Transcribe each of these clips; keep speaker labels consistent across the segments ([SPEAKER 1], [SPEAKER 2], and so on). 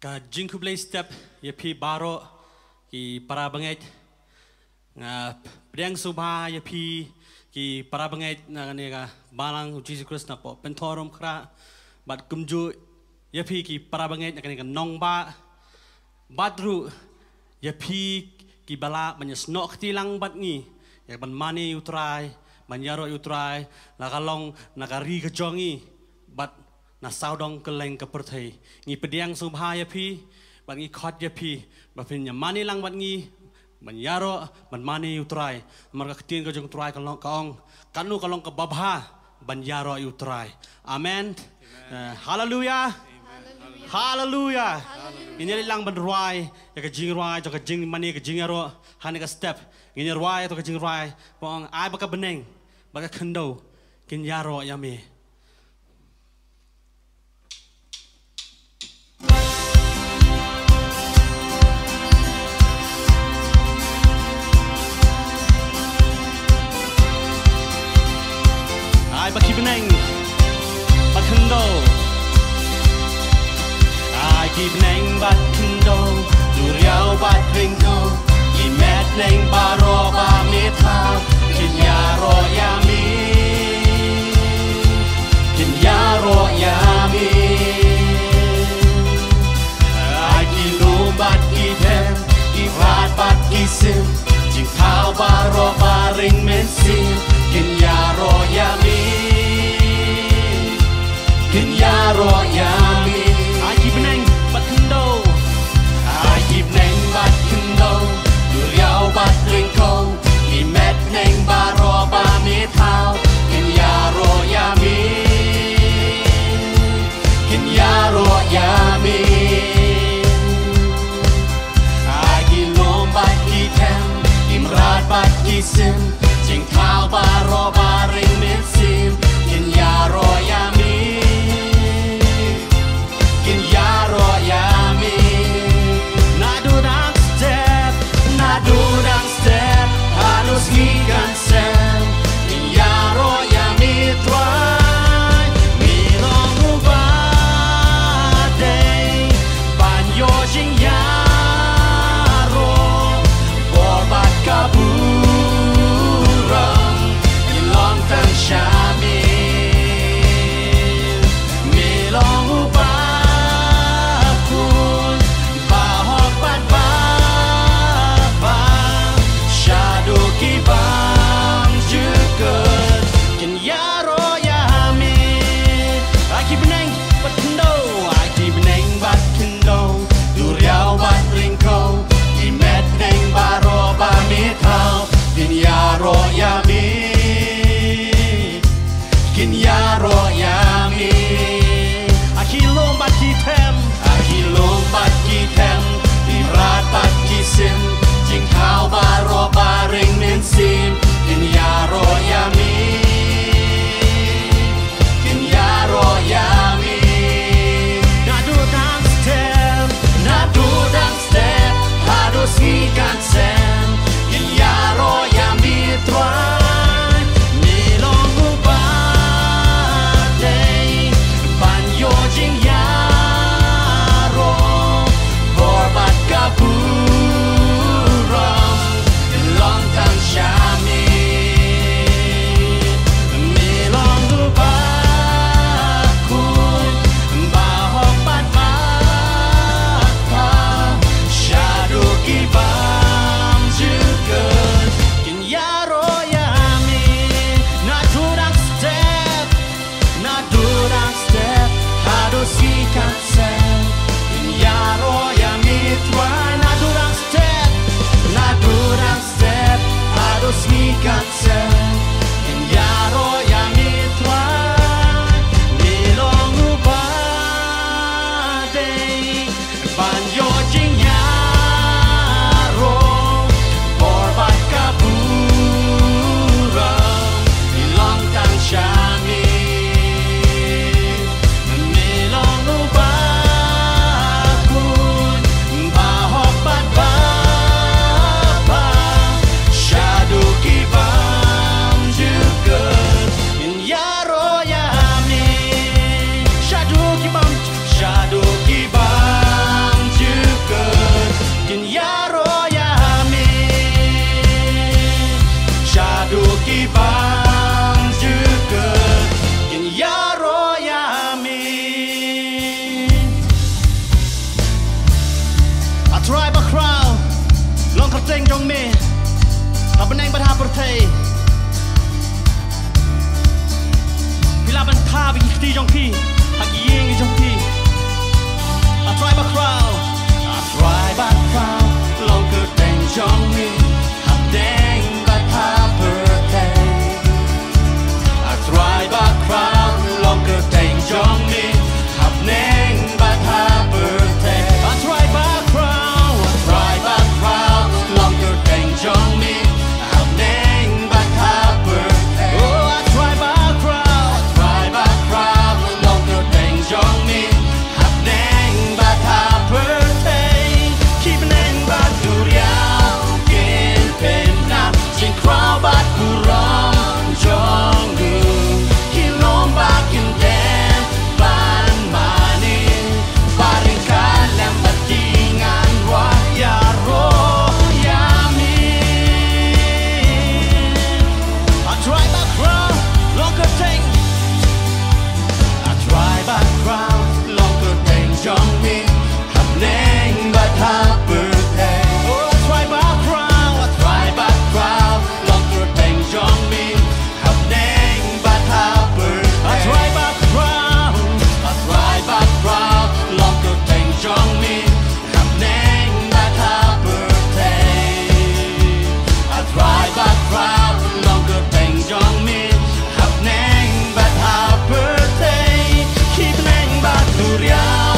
[SPEAKER 1] Ka jingku play step ya pi baro ki para bangai nga priang subha ya pi ki para bangai na ne ka balang Jesus Christ na po pentorum kra bat kumju ya pi ki para bangai na ka nong ba badru ya pi ki bala manyesnok tilang bat ni ya ban mani utrai manyaro utrai la kalong nakari kejongi bat na saudong keleng kepertai ngi pediang subha ya pi bat ngi khot ya pi ba pin ya mani lang bat ngi manyaro ban mani utrai marga ketin ke jong utrai kalong kaong kanu kalong ke babha ban yaro utrai amen haleluya haleluya ini lang ban ruai ya ke jing ruai ke jing mani ke jing yaro han ke step ini ruai to ke jing ruai pong ai ba ka beneng ba ka khendo kin yaro ya me ai baki beneng bat khendo ai ki beneng bat khendo duriau bat ringko ki met neng baro ba metha kin yaro yami kin yaro yami ai ki lu bat ki them ki rat bat ki sim jing thao baro ba ring men sim kin yaro yami kin yaro yami ai ki beneng bat khendo ai ki beneng bat khendo duriau bat ringko ki met neng baro ba mi thao kin yaro yami kin yaro yami ai ki lom bat ki them im rat bat ki sim jing thao baro ba ring men sim kin yaro yami kin yaro yami nadu dang step harus ngigan sem kin yaro yami try mi long ubade banyo jing yaro borbat kabur jong me ta beneng bat ha perthei bila ban tha bi ti jong pi ha yeng jong pi I try but crowd longer than jong me ha deng bat ha perthei I try but crowd longer than jong me ha neng bat ha perthei I try but crowd longer than jong me ha neng bat ha perthei oh I try but crowd longer than jong me ha neng bat ha perthei keep neng bat duriao ken pen na jing crowd bat kurang jong gu kilom bak in dem ban mani paring kalam batingan wa ya ro ya mi I try but crowd longer thing I try but crowd longer thing jong me hab neng bat ha perthei oh I try but crowd longer thing jong me hab neng bat ha perthei I try but crowd longer thing jong me hab neng bat ha perthei I try but crowd longer thing jong me hab neng bat ha perthei keep neng bat duriao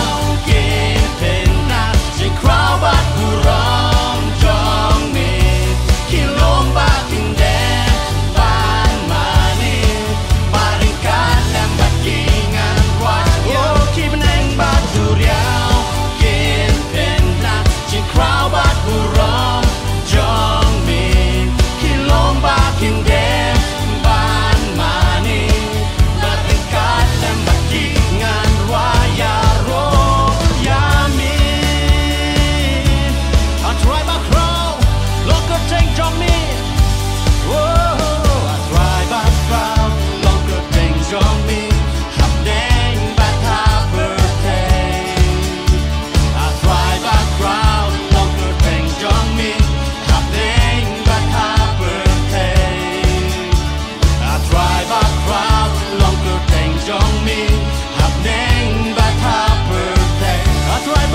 [SPEAKER 1] ken pen na jing crowd bat kurang jong me kilom bak in dem ban mani paring kalam batingan wa oh keep neng bat duriao ken pen na jing crowd bat kurang jong me kilom bak in dem ban mani paring kalam batingan wa ya ro ya mi I try but crowd longer thing jong me oh I try but crowd longer thing jong me hab neng bat ha perthei I try but crowd longer thing jong me hab neng bat ha perthei I try but crowd longer thing jong me hab neng bat ha perthei I try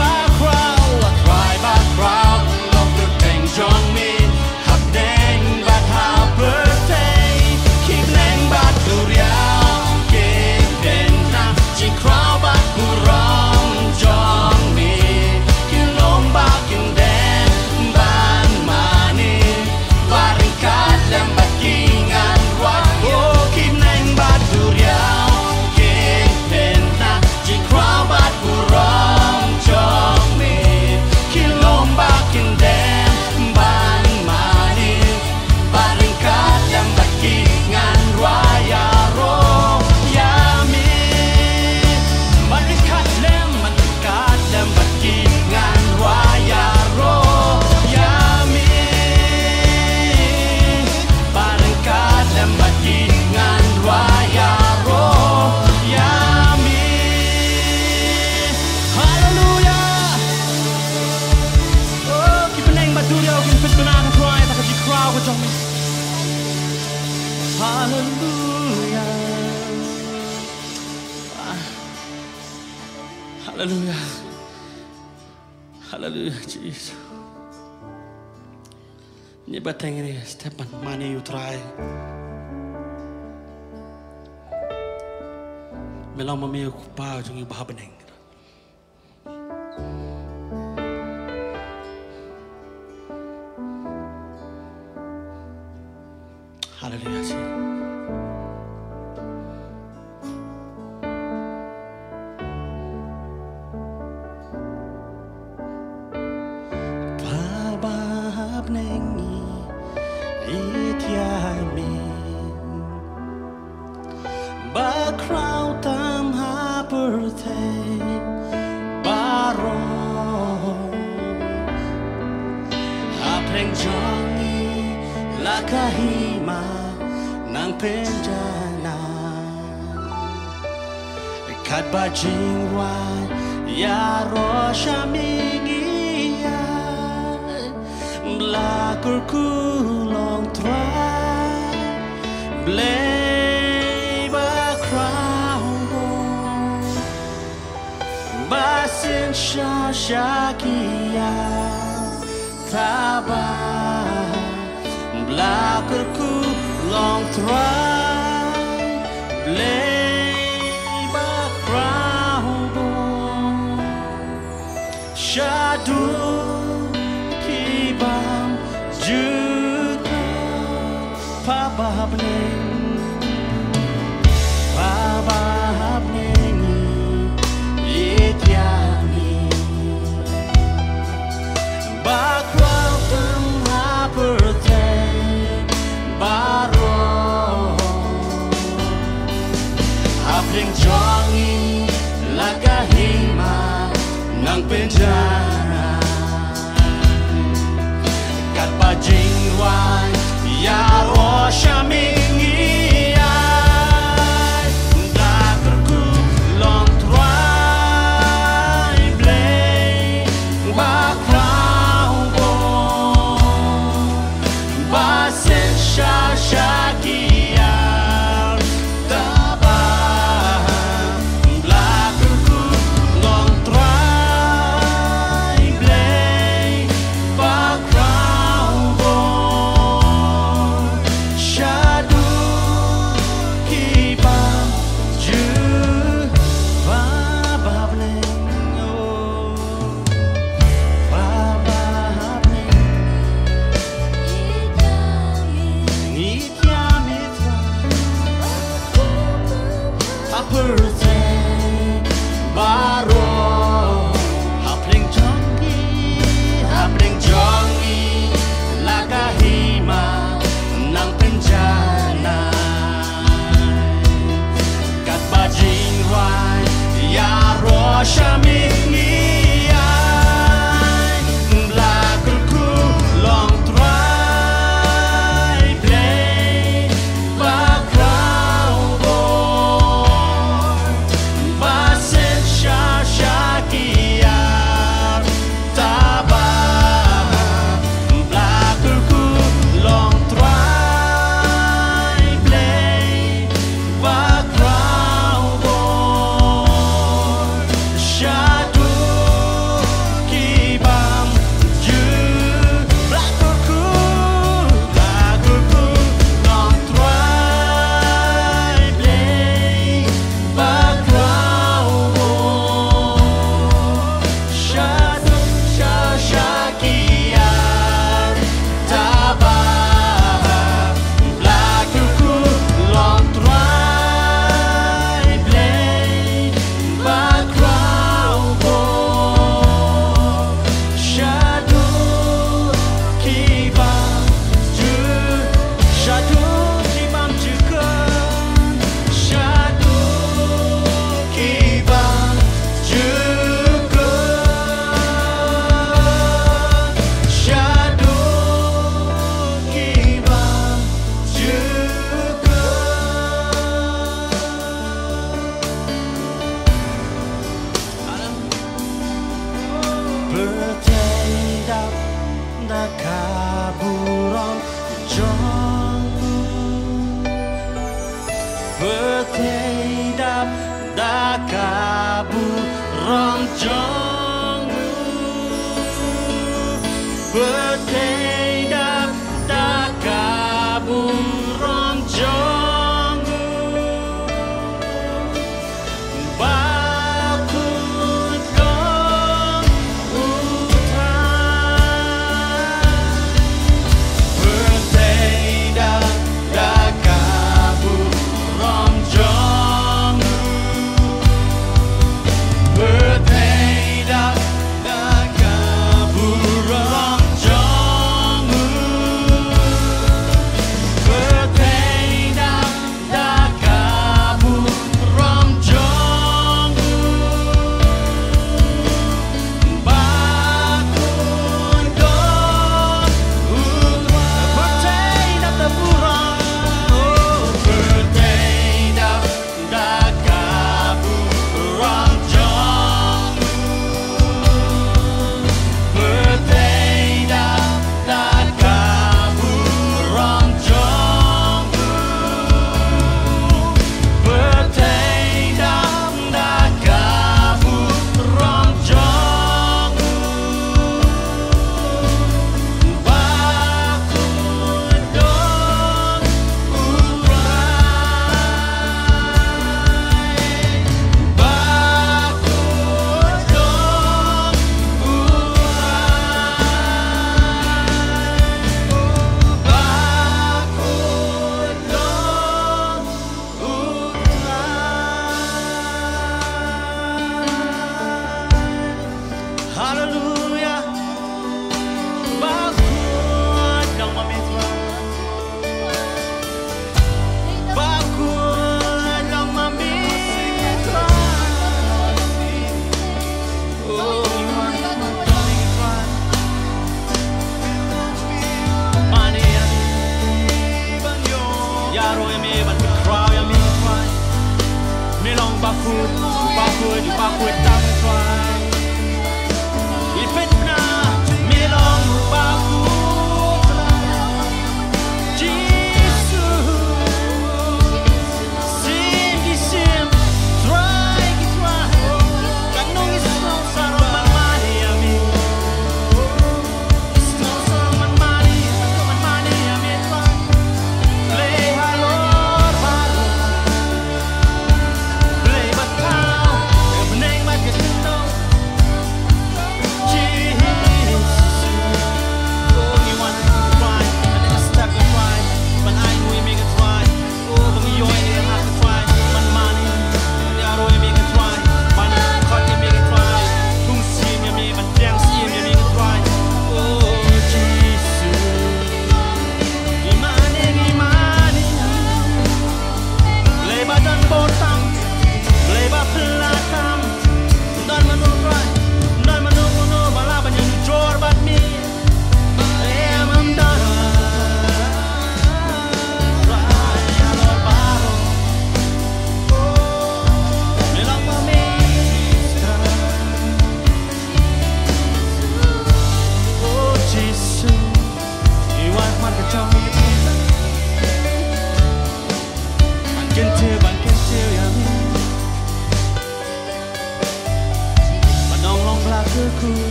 [SPEAKER 1] but crowd longer thing jong me hab neng bat ha perthei keep neng bat duriao ken pen na jing crowd bat kurang jong me kilom bak in dem ban mani paring kalam batingan wa oh keep neng bat duriao ken pen na jing crowd bat kurang jong me kilom bak in dem ban mani paring kalam batingan wa ya ro ya mi paring kalam batingan wa ya ro ya mi paring kalam batingan wa ya ro ya mi hallelujah oh keep neng bat duriao ken pen na ka try ta ka ji crowd ka jong me hallelujah hallelujah hallelujah Jesus ni bateng ni Stephen mani you try melong ma me ku pa jong yu ba beneng hallelujah Jesus Babab nengi itiami ba crowd tam ha perthei baro ha preng jongi la kahima nang penjana kat ba jingwa ya ro shamingi Lakurku long try Blame a crown Basin Shakia Taba Lakurku long try Blame a crown Shadow Juga Papa Habning Itiami Bakrau Pengaperte Baro Habning Jongi Lagahima Nang penjara Jingwai ya Roshaming ai Dakurku long try blay bakrau bo basen shashakia taba Dakurku long try blay bakrau Bertedap dakabu roncongmu Bertedap dakabu roncongmu Bakut long utai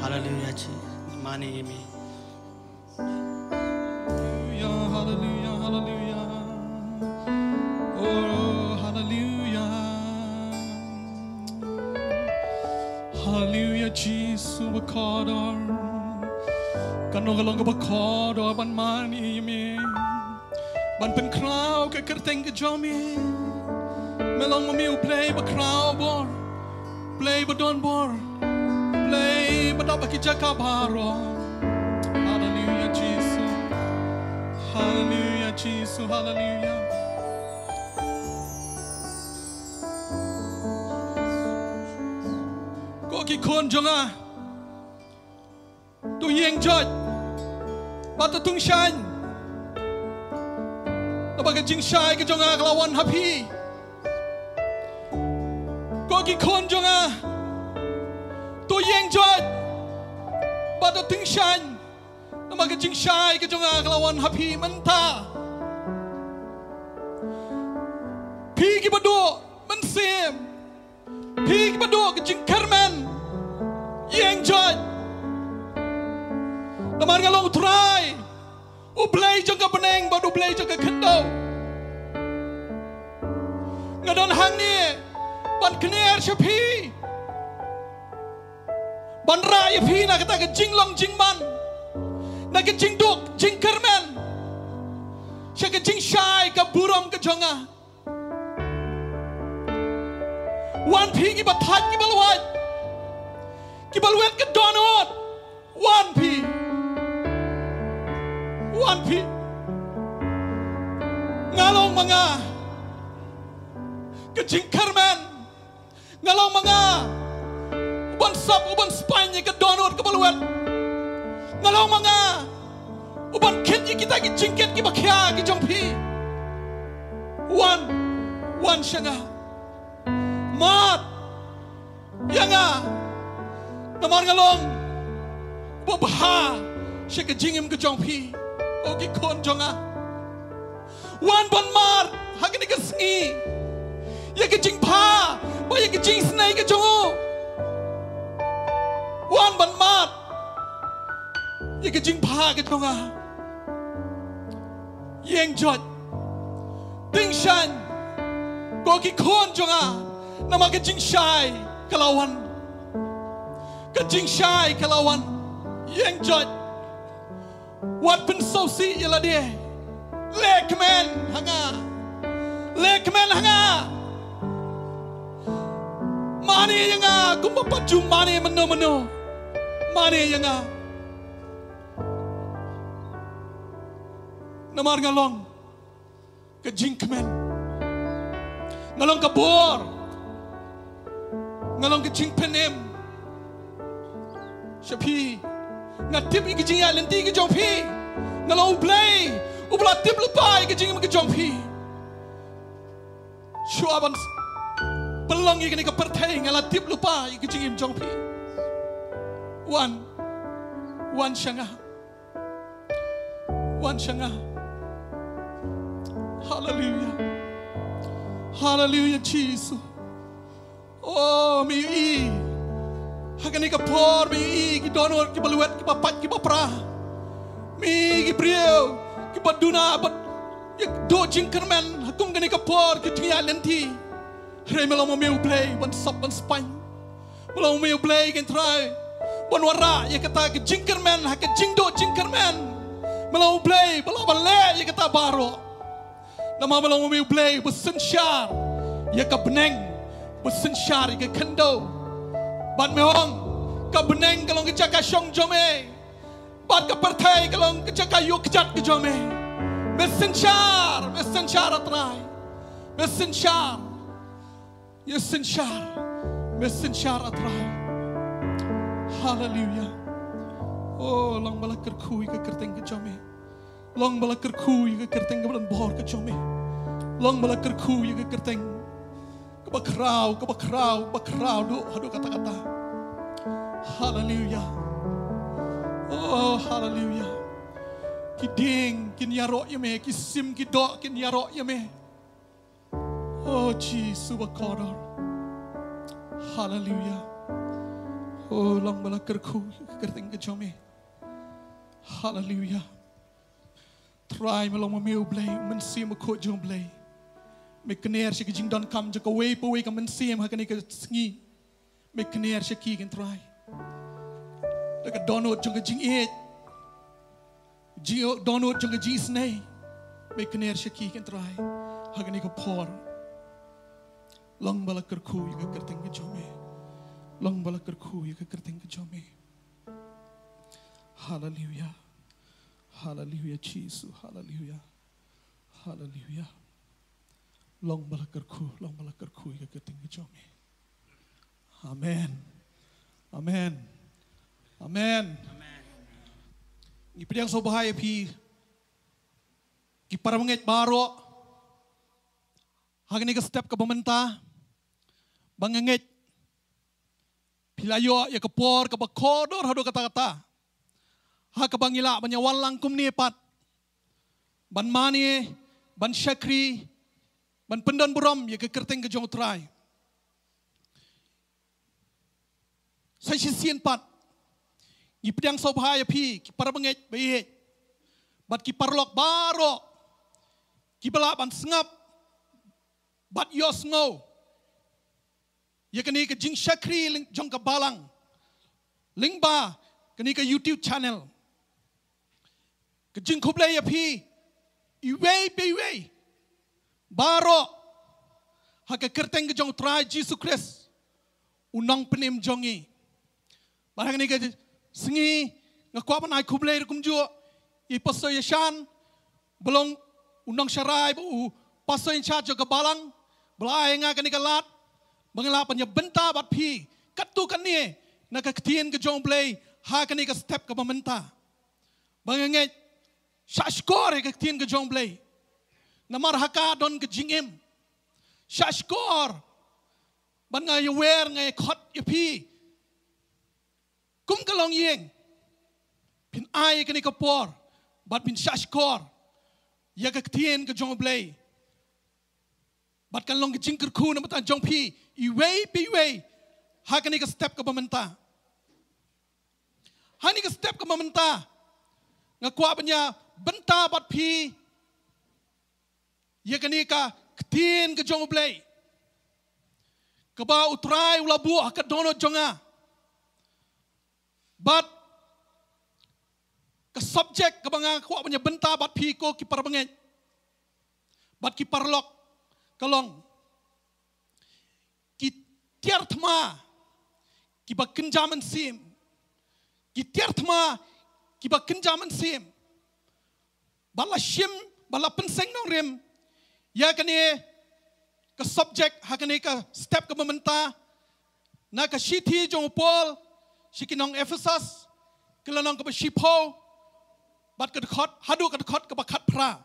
[SPEAKER 1] Hallelujah, imani imi.
[SPEAKER 2] Hallelujah, hallelujah. Oh, hallelujah. Hallelujah, Jesus, bakadar. Kanong bakadar ban mani imi. Ban pen crowd ke kerteng ke jomi. Melong mamiu play ba crowd bor. Play ba don bor. Play ba dapat kita kabaro. Hallelujah, Jesus. Hallelujah, Jesus. Hallelujah. Có cái con trong à, tôi yên chợt, bắt tôi tung shine, nó bắt cái chính sai cái trong à lawan happy. Có cái con trong à, tôi yên chợt, bắt tôi tung shine. Nó bắt cái chính sai cái trong à lawan happy mình ta. Pi cái bắt đồ mình xem. Pi ki badu ke jing Carmen yang jod namar ngalong try ublay jaga beneng badu ublay jaga kendo ngadon hang ni ban kner shapi ban raya pi na kata ke jing long jing man na ke jing duk jing Carmen sya ke jing shai ke buram ke jonga wan pi ki batat ki balwat ke donot wan pi ngalong mga ke jing Carmen ngalong mga uban sap uban Spanya ke donor ke baluan ngalong mga uban kenyi kita ki jingket ki bakya ki jongpi wan syanga mat yanga namar ngalong babha sya ke jingim ke jongpi o ki kon jonga wan ban mar hagni ke sngi ya ke jing pha ba ya ke jing snai ke jongo wan ban mat ya ke jing pha ke jonga yeng jot ting shan ko ki kon jonga nama ke jing shai kalawan ke jing shai kalawan yeng jot wat pen sosi yala dia lekmen hanga mani yanga kumba paju mani meno mani yanga namar ngalong ke jingkmen ngalong ke bor ngalong ke jingpenem shapi ngatip ke jingya lenti ke jongpi ngalong ublay ubla tip lepai ke jing ke jongpi shuaban pelong ye ke pertai ngala tip lepai ke jing jongpi wan syanga hallelujah Jesus oh mi hakani ka por mi ki donor ki baluat ki papat ki papra mi ki brio ki baduna bat do jing Carmen hakum gani ka por ki tia lenti re melamo meu play ban sap ban span melamo meu play kan try ban wara ye kata ki jing Carmen ha ki jing do jing Carmen melamo play balaban le ye kata baro nama melamo meu play besen syar ye ka beneng besen syar ye kendo ban mehong ka beneng kalong ke jaka syong jome bat ka pertai kalong ke jaka yuk jat ke jome besen syar atrai besen syar atrai hallelujah oh long bala kerkui ke kerteng ke jome long bala kerkui ke kerteng ke bulan bor ke jome long bala kerkui ke kerteng ke bakrau do hadu kata-kata hallelujah oh hallelujah kiding kin yarok yame kisim kidok kin yarok yame oh Jesus bakodor hallelujah oh long bala kerku kerteng ke jome hallelujah try melong meu blay mensim ko jom blay mekner shi jing don kam je ko we po we kam mensim hakani ke sngi mekner shi ki kan try ka donut jung jing e jing donut jung jing snei mekner shi ki kan try hakani ko por long bala kerku ke kerteng ke jome long bala kerku ke kerteng ke jome hallelujah Jesus hallelujah long bala kerku ke kerteng ke jome amen ni pediang so bahaya pi ki para menget baro hagani ke step ke pemerintah bangenget pilayo ya ke por ke bakodor hado kata-kata ha ke bangila banyawan langkum ni pat ban mani ban syakri ban pendan buram ya ke kerteng ke jong trai Saya sisian pat. Ki pedang sobhaya pi ki parabangej baik. Bat ki parlok baro. Ki balaban sengap. Bat yos ngo. Ya kini ke jing syakri jong ke balang. Link ba kini ke YouTube channel. Ke jing kublai ya pi. Iwei bewei. Baro. Haka kerteng ke jong try Jesus Christ. Unang penim jongi. Barang ni ke sengi ngakuapan ai kublai kumjo. I paso yashan. Belum unang syarai bu paso in charge ke balang. Belai nga kini ke lat. Mengelapannya benta bat pi. Katu kan ni. Nak ketien ke jong blay. Ha kini ke step ke pemerintah. Banganget. Syashkor ke ketien ke jong blay. Namar haka don ke jingim. Syashkor. Ban ngay wer ngay khot ya pi. Kum kalong yeng. Pin ai kini ke por. Bat pin syashkor. Ya ke ketien ke jong blay. Bat kan long ke jingker ku na matan jong pi. Iwei piwei. Hak ni ke step ke pemerintah. Hani ke step ke pemerintah. Ngakuat punya benta bat pi. Ya kini ka ketin ke jong blay. Keba utrai ula buah ke dono jonga. Bat ke subjek ke banga kuat punya benta bat pi ko ki parbangen. Bat ki parlok kalong. Ki tiar thma ki ba kenjaman sim. Ki tiar thma ki ba kenjaman sim. Bala shim bala penseng nong rem. Ya kani ke subjek hakani ke step ke pemerintah. Na ke shiti jong Paul shikinong Ephesus kelanong ke shipo. Bat ke dekat hadu ke dekat ke bakat pra.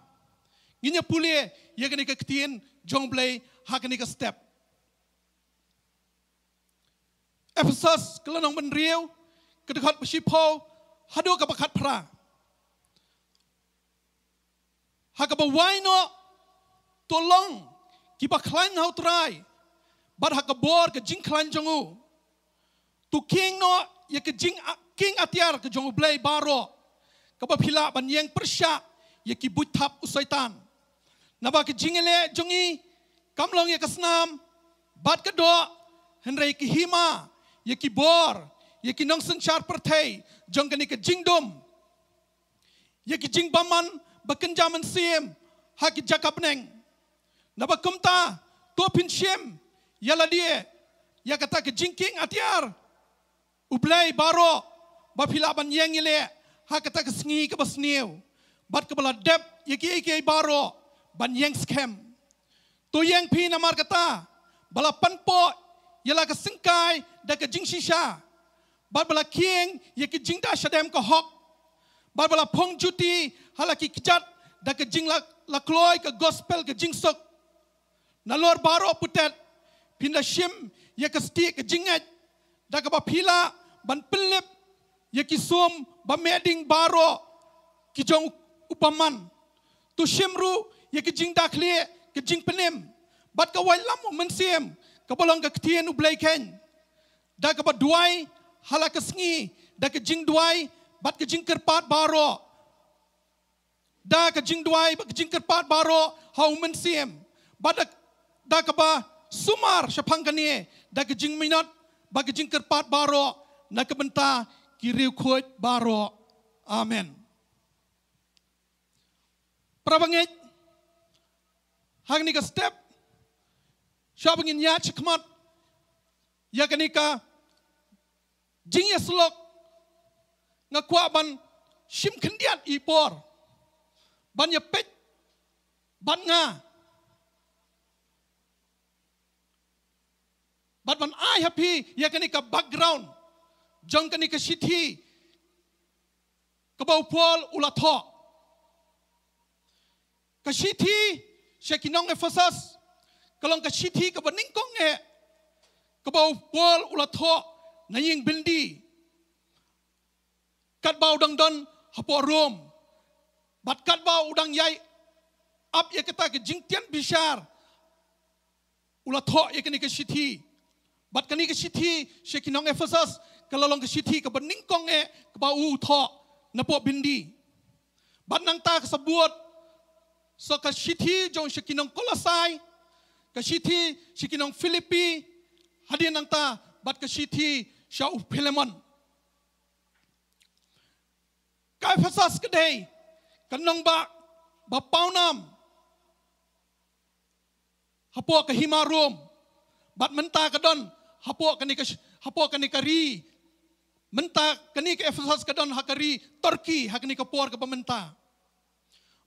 [SPEAKER 2] Nginya pulih ya kani ke ketien jong blay hakani ke step. Ephesus kelanong menriau ke dekat shipo hadu ke bakat pra. Hakaba waino tolong kiba klan hau try. Bat hakabor ke jing klan jongu. Tu king no ya ke jing king atiar ke jongu blay baro. Kaba pila ban yang persya ya ki butap usaitan. Naba ke jingele jongi kamlong ya kesnam. Bat ke do henrei ki hima ya ki bor ya ki nong senchar pertai jong ke jingdom. Ya ki jing baman bakenjaman sim haki jakap neng. Naba kumta to pin shem yala dia ya kata ke jingking atiar ublay baro bapilaban yang ile ha kata ke sengi ke basniu bat ke bala dep ya ki baro ban yang scam to yang pi namar kata bala panpo yala ke sengkai da ke jing shisha bat bala king ya ke jing da shadem ke hok bat bala pong juti halaki kijat da ke jing la kloy ke gospel ke jing sok nalor baro putet pinda shim ya ke sti ke jingat da ke bapila ban pelip ya ki som ba meding baro ki jong upaman tu shimru ya ke jing da khle ke jing penem bat ke wailam mensiem ke bolong ke tien u blai ken da ke ba duai hala ke sngi da ke jing duai bat ke jing kerpat baro da ke jing duai ba ke jing kerpat baro hau mensiem bat da ke ba sumar syapang kanie da ke jing minat ba ke jing kerpat baro na ke benta kiriu khoi baro amen prabanget hang ni ke step syabangin ya chikmat ya kanika jing ya slok ngakwa ban shim kendiat ipor ban ya pet ban nga bat ban ai happy ya kanika background jong kanika shiti kabau pol ulatho kashiti shekinong Ephesus kalong kashiti kabaning kong kabau pol ulatho naying bindi katbau dang don hapo rom bat katbau udang yai ap ya kata ke jingtian bishar ulatho ya kanika shiti bat kanika shiti shekinong Ephesus kalau long ke sithi ke bening kong ke ba u tho na po bindi bat nang ta ke sebut so ke sithi jong shikinong Kolosai ke sithi shikinong Filipi hadin nang ta bat ke sithi Syau Philemon kai Efesus ke dei kanong ba pau nam hapo ke himarum bat menta ke don hapo ke ni kari menta ke ni ke Efesus ke don hakari Turki hakni ke por ke pementa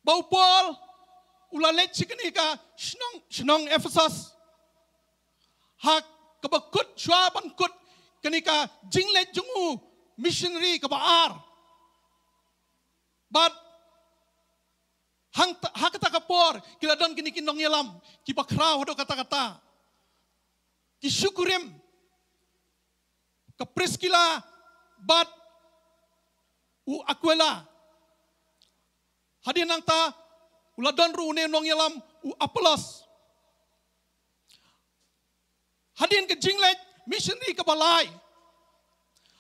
[SPEAKER 2] bau Paul ulalet sikni ka snong Efesus hak ke bakut swaban kut kani ka jinglet jungu missionary ke baar but hak kata kapor kila don kini kinong yalam ki bakrau hado kata-kata ki syukurim ke Priscilla bat u Aquila hadin nang ta ula don ru ne nong yalam u Apollos hadin ke jinglet missionary ke balai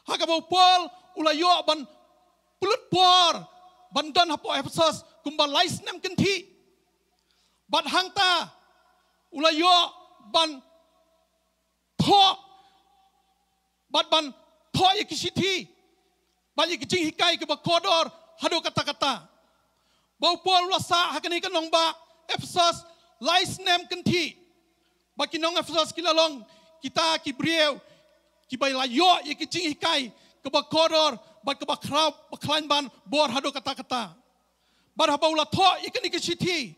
[SPEAKER 2] hak abau Paul ula yo ban pulut por ban don hapo Efesus kumba lais nem kenti bat hangta ula yo ban tho bat ban tho ikisithi bat ikijing hikai ke bakodor hado kata-kata bau Paul ula sa hakani kanong ba Efesus lais nem kenti baki nong Efesus kilalong kita kibrieu kibai layo ikijing hikai ke bakodor bat ke bakrau baklain ban bor hado kata-kata bar haba ula tho ikani ke sithi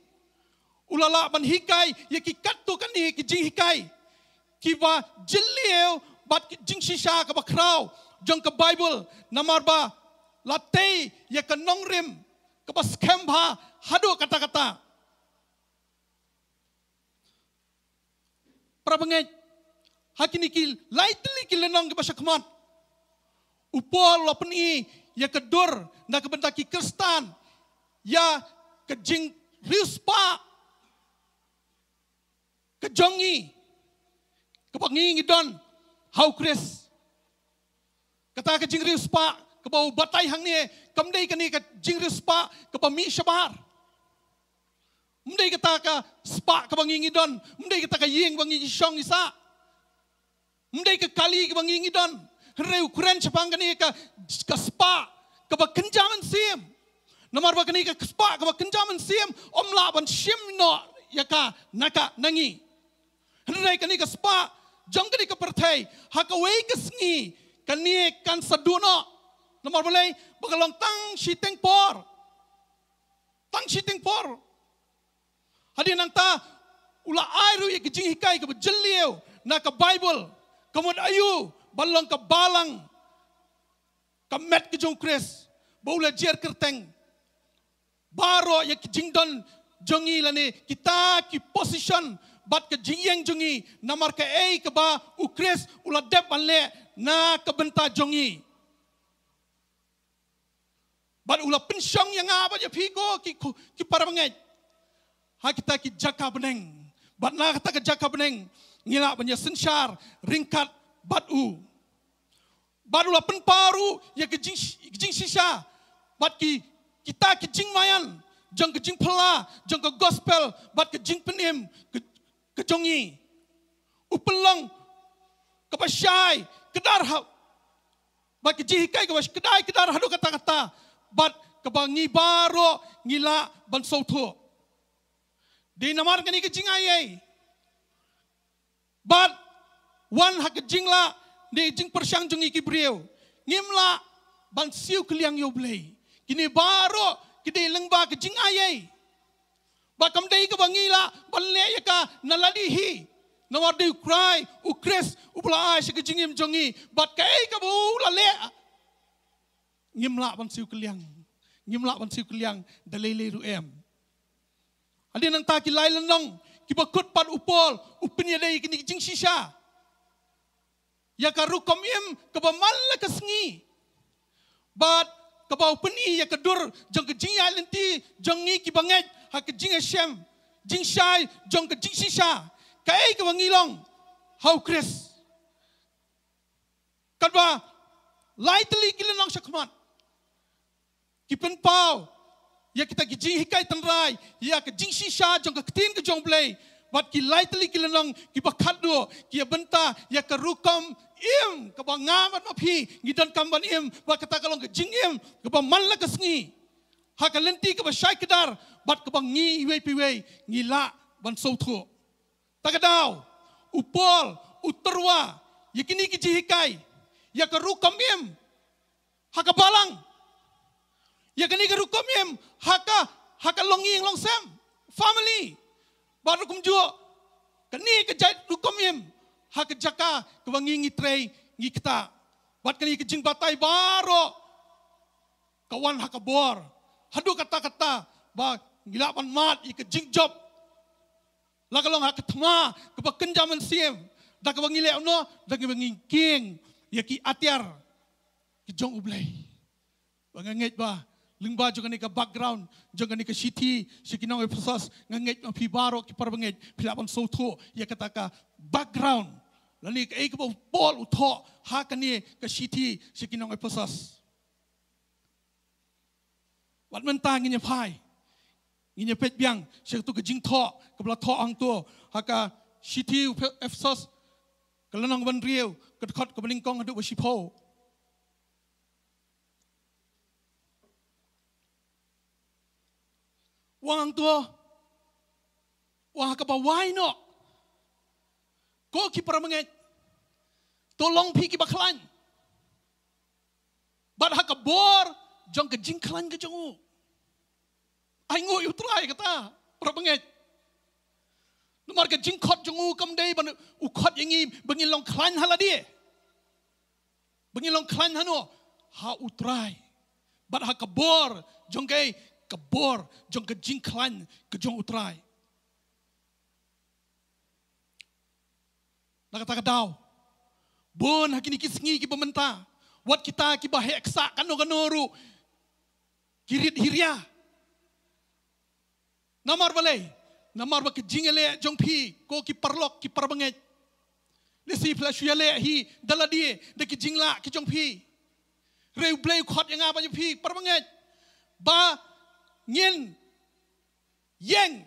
[SPEAKER 2] ulala ban hikai yaki kattu kani ki jing hikai kiba jillieu bat jing shisha ka bakrau jong ka Bible namar ba latei ya ka nongrim ka ba scam ba hado kata-kata prabangai hakini ki lightly ki lenong ka basakmat upol lapni ya ka dur na ka benda ki Kristan ya kejing riuspa kejongi kebangi ngidon hau Kris kata kejing riuspa kebau batai hang ni kamdei kani kejing riuspa kebami syabar mendai kata ka spa kebangi ngidon mendai kata ka ying bangi syong isa mendai ke kali kebangi ngidon reu kuren sepang kani ka spa keba kenjaman sim nomor bakani ka spa ka kenjaman sim omla ban sim no yaka naka nangi hendai kani ka spa jong kani ka perthai hakawei kesngi kani kan saduno nomor boleh bakalong tang shiteng por hadin nang ta ula airu ye kijing hikai ka jeliu na ka Bible kamud ayu balong ka balang ka met ki jong Kris baula jer kerteng baro ya jingdon jongi lani kita ki position bat ke jingyeng jongi namar ke ke ba ukres ula dep anle na ke benta jongi bat ula pensyong yang apa je pigo ki para bangai ha kita ki jaka beneng bat na kata ke jaka beneng ngila banya sensyar ringkat bat ula penparu ya ke jing sisa bat ki kita kejing mayan, jong kejing pela, jong ke gospel, bat kejing penim, kejongi, upelong, kepasyai, kedar, bat kejing hikai kedar hadu kata-kata, bat kebangi baro ngila ban sautu. Di namar kani kejing ayai, bat wan hak kejing la, di jing persyang jongi kibriu, ngimla ban siu keliang yoblei. Kini baru kini lengba ke jing ayai. Bakam dai ke bangila balle ya ka naladihi. Nawar dai cry ukres upla ai se ke jingim jongi bat kai ka bu la le. Ngimla ban siu keliang. Ngimla ban siu keliang dalele ru em. Adi nang ta ki lai lenong ki bakut pat upol upnya dai kini jing sisa. Ya ka ru komim ke bamal ke sengi. Bat kabau peni ya kedur jong kejing ya lenti jong ni ki banget ha kejing Hashem jing shai jong kejing sisa kai ke bangilong hau Kris kadwa lai teli kilenong syakmat. Kipen pau, ya kita kijing hikai tenrai, ya kijing shisha jong ketin ke jong play. Bat ki lai teli kilenong ki bakat do, ki benta ya ke rukam im ke bang ngamat mapi, gidan kamban im, bat kata kalong kijing im ke bang manla kesngi. Ha ka lenti ke syai kedar, bat ke bang ngi iwe piwe, ngila ban sautho. Tagadau, upol, uterwa, ya kini kijing hikai, ya ke rukam im, ha ka balang. Ya kini ke rukum yem haka longi long sem family baru kum juo kini ke jai rukum yem haka jaka ke wangi ngitrei ngi kita bat kini ke jing batai baro kawan haka bor hadu kata-kata ba ngilapan mat ke jing job la kalong haka tma ke ba kenjaman siem da ke wangi le no da ke wangi king ya ki atiar ki jong ublai banganget ba lingba juga ni ke background, juga ni ke city, sekinang episas nganget pi baro ki parbanget pilapan soto ya kataka background. Lani ke ke bol utho ha kani ke city sekinang episas. Wat mentang nginya pai. Nginya pet biang sek tu ke jing tho ke bla tho ang tu ha ka city episas ke lenang ban riau ke dekat ke belingkong adu basipo. Wang tua, wah kapawai no, ko ki paramenget, tolong pi ki baklan, bad hakabor, jong ke jingklan ke jongu, aingo utrai kata paramenget, nomor ke jingkot jongu kamdei ban ukot yangi bengin long klan haladi, bengin long klan hano ha utrai, bad hakabor jong ke kebor jong ke jingklan ke jong utrai. Nakata daw. Bon hakini kisngi ki pementa. Wat kita ki baheksa kano-kanoru. Kirit hiria. Namar balay. Namar ba ke jingele jong pi ko ki parlok ki parbanget. Lesi flashyale hi daladie de ki jingla ki jong pi. Reu blay khot yang apa pi parbanget. Ba ngin yeng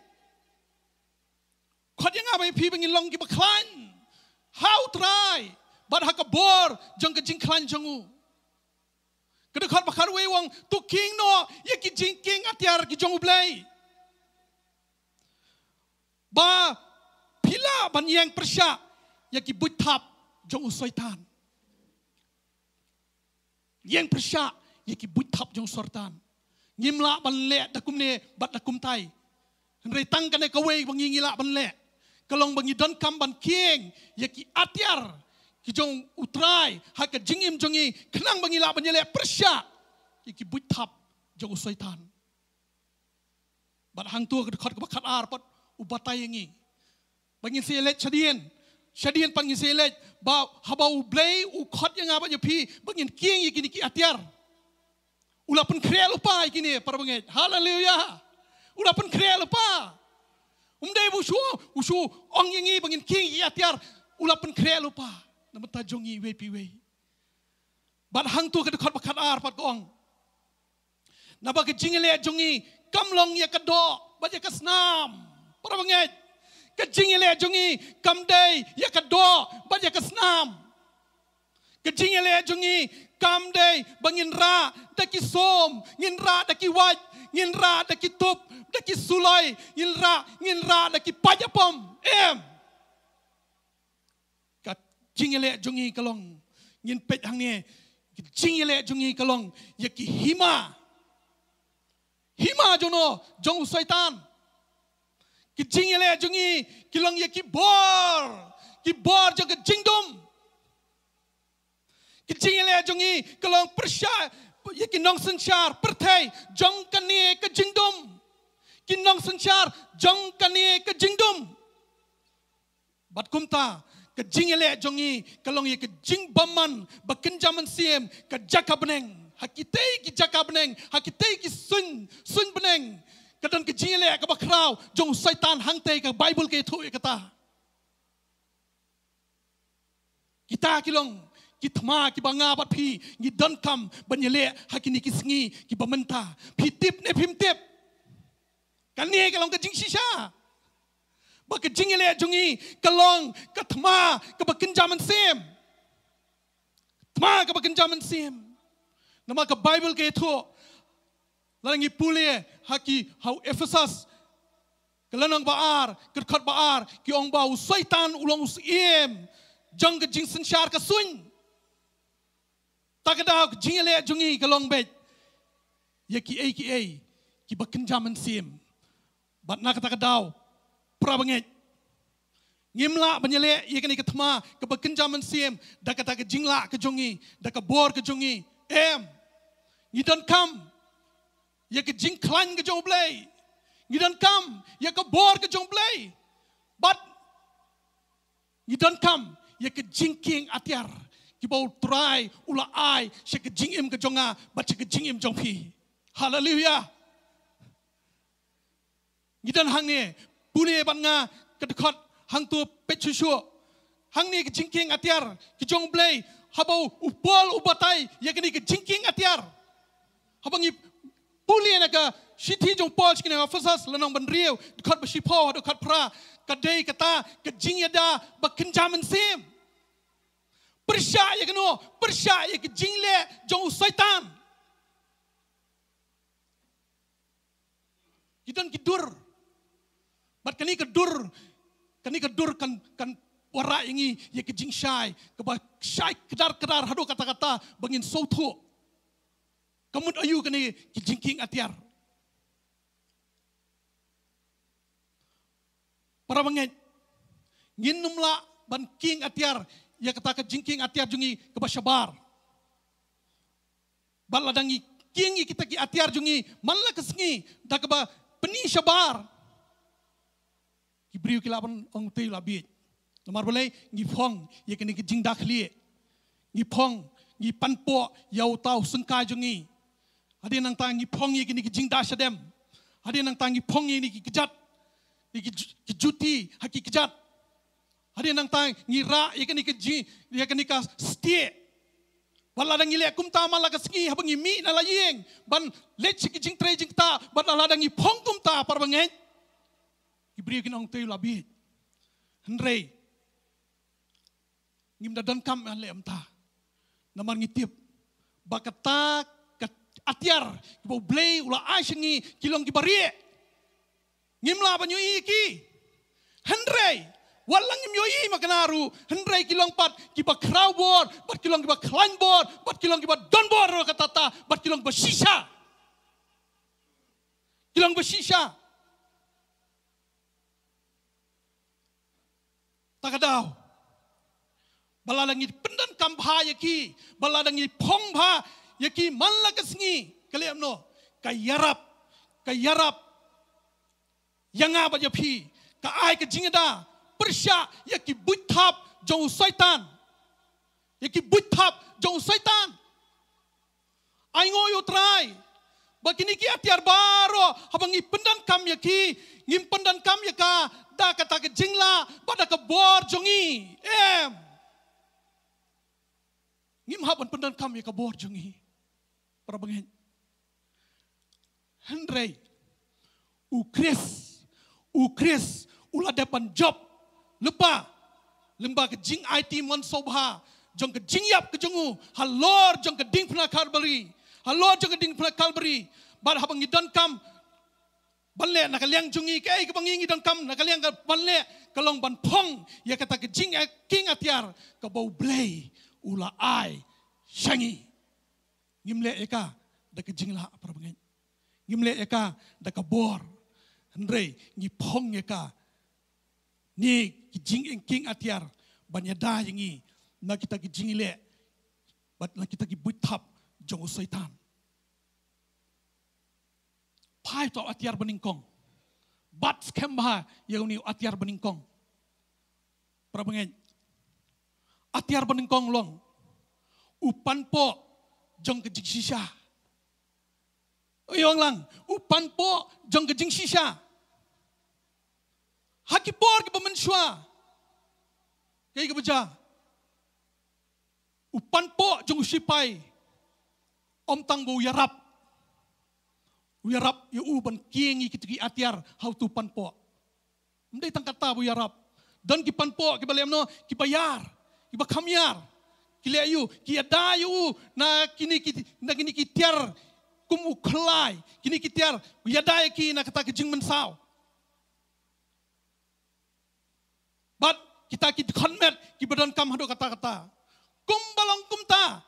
[SPEAKER 2] khot yang apa pi bengin long ki baklan how try but hakabor jong ke jingklan jongu ke khot bakar we wong tu king no ye ki jingking atiar ki jongu blai ba pila ban yeng persya ye ki butap jongu syaitan yeng persya ye ki butap jong syaitan ngimla ban le dakum ne bat dakum tai henry tang kan ka we bangi ngila ban le kalong bangi don kam ban king ya ki atiar ki jong utrai ha ka jingim jongi khnang bangi la ban le persya ki buitap jong syaitan bat hang tu ka khot ka khat ar pat ubatai ngi bangi selet shadien pangi selet ba habau blay u khot yang apa je pi bangin king yi ki atiar ulah pun krel lupa ikini parbanget. Haleluya. Ulah pun krel lupa. Umdai busu ong yangi bangin king ya tiar ulah pun krel lupa. Nama tajongi we piwe. Bat hang tu ke dekat bakat ar pat gong. Naba ke jingele jongi kamlong ya kedo baja kesnam. Parbanget. Ke jingele jongi kamdai ya kedo baja kesnam. Ke jingele jongi kamdei bangin ra daki som ngin ra daki waj ngin ra daki tup daki sulai ngin ra daki pajapom ka jingele jongi kalong ngin pet hang ne jingele jongi kalong yaki hima jono jong syaitan ki jingele jongi kilong yaki bor jong jingdom Kecingele jongi kalong persya yaki nong sensyar pertai jong kani ke jingdom kinong sensyar jong kani ke jingdom bat kumta ke jingele jongi kalong yaki jing baman bakenjaman siem ke jaka beneng hakitei ki jaka beneng hakitei ki sun beneng kadang ke jingele ke bakrau jong syaitan hangtei ke bible ke thu kata kita kilong ki thma ki banga bat phi ngi don kam banyele hakini ki sngi ki bamenta phi tip ne phim tip kan ne kalong ka jing shisha ba ka jing le jungi kalong ka thma ka bakin jaman sem thma ka bakin jaman sem nama ka bible ke tho langi pule haki hau Ephesus kelanang baar kerkhat baar ki ong bau syaitan ulong usiem jang ke jing sensyar ka sun takadaw jing le jungi kalong bet ye ki ai ki bakin jaman sim bat nak takadaw prabanget ngimla banyele ye kani kathma ke bakin jaman sim dakata ke jingla ke jungi daka bor ke jungi you don't come ye ke jing klan ke jong blay you don't come ye ke bor ke jong blay but you don't come ye ke jing king atiar ki bau try ula ai she ke jing im ke jonga but she ke jing im jong phi hallelujah you don't hang ne pune ban nga ke dekat hang tu pechusu hang ni ke jing king atiar ki jong blay habau upol ubatai ye ke ni ke jing king atiar habangi puli na ka shithi jong pol chine Ephesus lanang ban riu dekat basipo dekat pra kadai kata ke jing yada bakin jaman sim persya ye keno persya ye ke jing le jong syaitan kidan kidur bat kani kedur kan wara ingi ye ke jing syai ke ba syai kedar hado kata-kata bangin sautu kamut ayu kani ki jingking atiar para banget ngin numla ban king atiar ya kata ke jingking atiar jungi ke basyabar baladangi king kita ki atiar jungi malla kesngi da ke ba peni syabar kibriu kilaban ong tei labit nomor boleh ngi phong ye kani ki jing dakhli ngi phong ngi panpo yau tau sengka jungi ada nang tangi phong ye kini jing da sadem ada nang tangi phong ye ni kejat ni kejuti haki kejat ada nang tangi ra ye kini keji ye kini ka stie bala dang ile kumta mala ka sngi habangi mi na layeng ban let ki jing tre jing ta ban ala dang phong kumta par bangen ibri kin ong tei labi henrei ngim da dan kam ale amta namar ngitip bakata atiar kibo blay ula aishingi kilong kibarie ngimla banyo iki henrei walang ngimyo i makanaru henrei kilong pat kiba crowboard bat kilong kiba climbboard bat kilong kiba donboard ro katata bat kilong basisha takadaw balalangi pendan kampha yaki balalangi phongpha yaki malla kesngi kaliam no kayarap yanga ba yapi ka ai ke jingda persya yaki buthap jong syaitan ai ngoyo try bakini ki atiar baro habangi pendan kam yaki ngim pendan kam yaka da kata ke jingla pada ke bor jongi ngim haban pendan kam yaka bor jongi para bangen Henry ukris ula depan job lepa lemba ke jing IT mon sobha jong ke jing yap ke jongu halor jong ke ding pna kalbari bar habang idan kam balle nakaliang jungi ke ke bangi idan kam nakaliang balle kalong ban phong ya kata ke jing king atiar ke bau blay ula ai shangi ngimle eka da ke jingla para bangen ngimle eka da ka bor Andre ngi phong eka ni ki jing king atiar banyada yangi na kita ki jingile bat na kita ki buthap jong syaitan pai to atiar beningkong bat skemba yang ni atiar beningkong para bangen atiar beningkong long upan po jong ke jing shisha oyong lang upan po jong ke jing shisha hakipor ke pemensua kay ke beja upan po jong usipai om tang bo yarap yu ban kiengi kitiki atiar how to pan po mdai tang kata bo yarap dan ki pan po ki balem no ki bayar ki bakamyar ki leyu ki adayu na kini ki tiar kum uklai kini ki tiar yadai ki na kata ki jing mensau but kita ki konmet ki badan kam hado kata-kata kum balong kum ta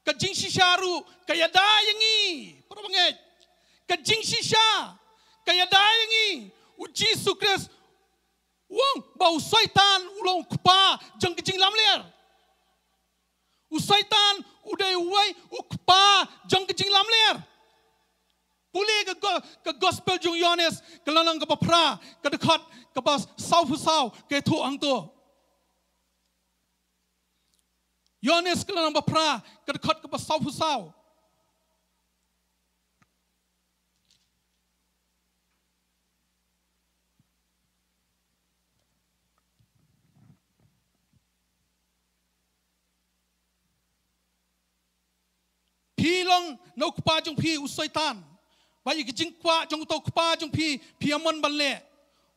[SPEAKER 2] ka jing sisharu ka yadayangi parabanget ka jing sisha ka yadayangi u Jesus Christ wong bau syaitan ulong kupa jang ke jing lamler u syaitan udai wai u kupa jang ke jing lamler pulih ke gospel jung Yohanes ke lanang ke bapra ke dekat ke bas sau fusau ke tu ang tu Yohanes ke lanang bapra ke dekat ke bas sau fusau pi long no kupa jung pi u syaitan bayi ke jing kwa jung to kupa jung pi amon balle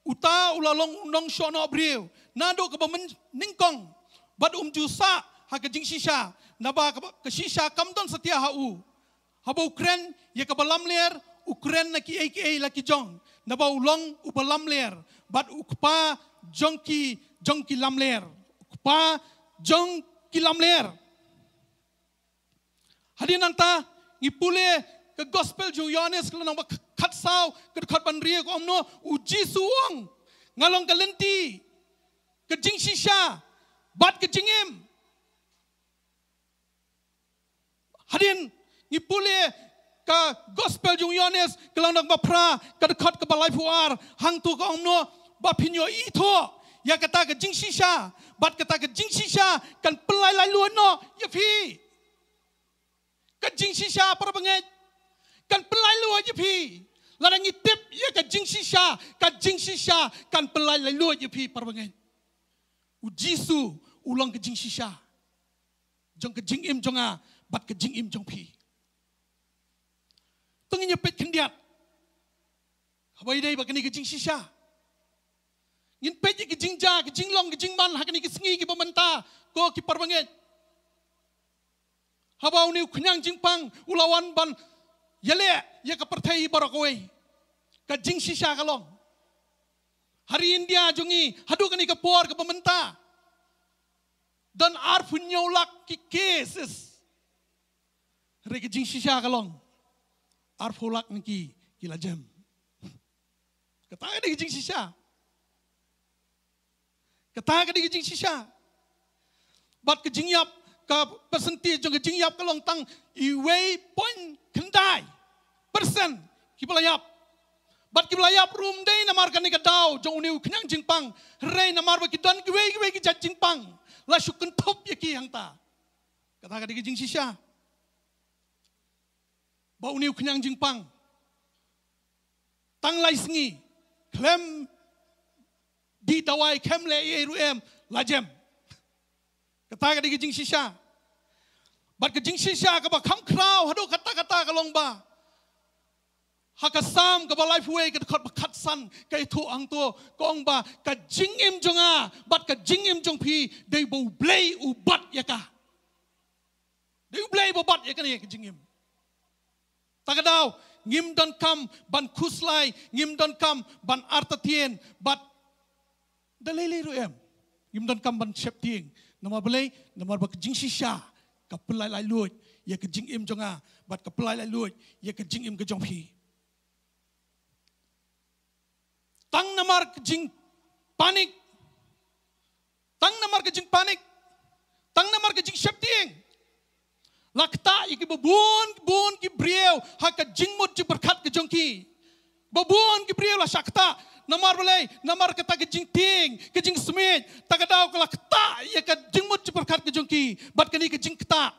[SPEAKER 2] uta ulalong nong shono briu nado ke bamen ningkong bad jusa ha ke jing shisha naba ke shisha kamdon setia hau haba ukren ye ke balam ler ukren na ki aka la ki jong naba ulong u balam ler bad ukpa jongki lam ler ukpa jong ki lam ler hadirin ta ngipule ke gospel ju Yohanes ke nang khat sau ke khat ban rie ko omno uji suong ngalong ke lenti ke jing shisha bat ke jingim hadirin ngipule ke gospel ju Yohanes ke nang bapra ke khat ke balai fuar hang tu ko omno ba pinyo ito ya kata ke jing shisha bat kata ke jing shisha kan pelai lai luan no ya pi kajing shisha para banget kan pelai lu aja pi ladang itip ya kajing shisha kan pelai lu aja pi para banget ujisu ulang kajing shisha jong kajing im jonga bat kajing im jong pi tenginya pet kendiat habai dai bakani kajing shisha ngin pet kajing ja kajing long kajing man hakani kisengi ki pementa ko ki para banget habau ni kenyang jingpang ulawan ban yale ya ke pertai barakoi ke jing shisha kalong hari India jungi hadu kani ke por ke pemerintah dan arfun nyolak ki cases hari ke jing shisha kalong arfulak niki kila jam kata ada ke jing shisha kata ada ke jing shisha bat ke jing yap ka persenti jong jing yap kalong tang iwei point kendai persen kibalayap bat kibalayap room day namar kan ni kadau jong uniu kenyang jingpang rei namar ba kidan kiwei ki jat jingpang la syukun top ya ki hang ta kata ka di jing shisha ba uniu kenyang jingpang tang lai sngi klem di dawai kem le ye ruem lajem kata ka di jing shisha bat ke jing shisha ka ba kham krau hadu kata kalong ba hakasam ka ba life way ka khot ba khat san ka thu ang to kong ba ka jing im jonga bat ka jing im jong pi dei bo blay u bat ya ka dei blay bo bat ya ka ni ka jing im takadaw ngim don kam ban kuslai ngim don kam ban artatien bat dalele ru em ngim don kam ban shepting nama belai nama ba jing shisha ka pelai lai luot ya ke jing im jonga bat ka pelai lai luot ya ke jing im ke jong pi tang namar ke jing panik tang namar ke jing panik tang namar ke jing shepting lakta iki bun ki brieu ha ka jing mut ji berkat ke jong ki babun ki brieu la shakta namar belai namar kata ke jing ting ke jing smith takadau kala kata ya ke jing mut ji berkat ke jong ki bat kani ke jing kata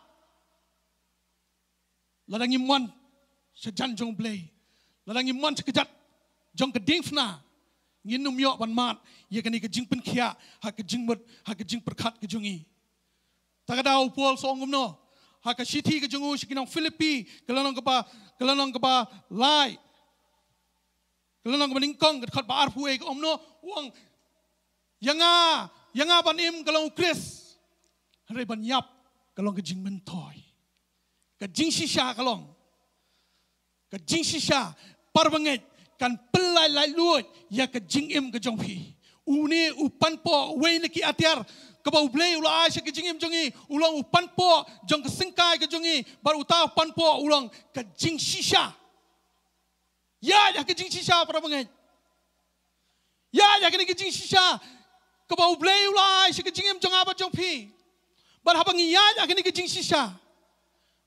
[SPEAKER 2] ladang iman sejan jong belai ladang iman sekejat jong ke dingfna nginum yo ban mat ya kani ke jing pen kia ha ke jing mut ha ke jing berkat ke jongi Takadaw Paul so ngumno. Haka shiti ke jungu shikinong Filipi kelanong kapa lai. Kelanong kapa ningkong kat ba arpuwe ke omno uang yanga banim kalong Chris. Hari ban yap kalong ke jing mentoy. Ke jing shisha kalong. Ke jing shisha parbanget kan pelai lai luot ya ke jing im ke jongpi. Uni upan po wei neki atiar kabau blei ula aisha ke jingim jongi ulang upan po jong ke singkai ke jongi bar utah upan po ulang ke jing shisha. Ya ke jing shisha parbanget. Ya ke jing shisha kabau blei ula aisha ke jingim jong apa jongpi. Bar habang ya ke jing shisha.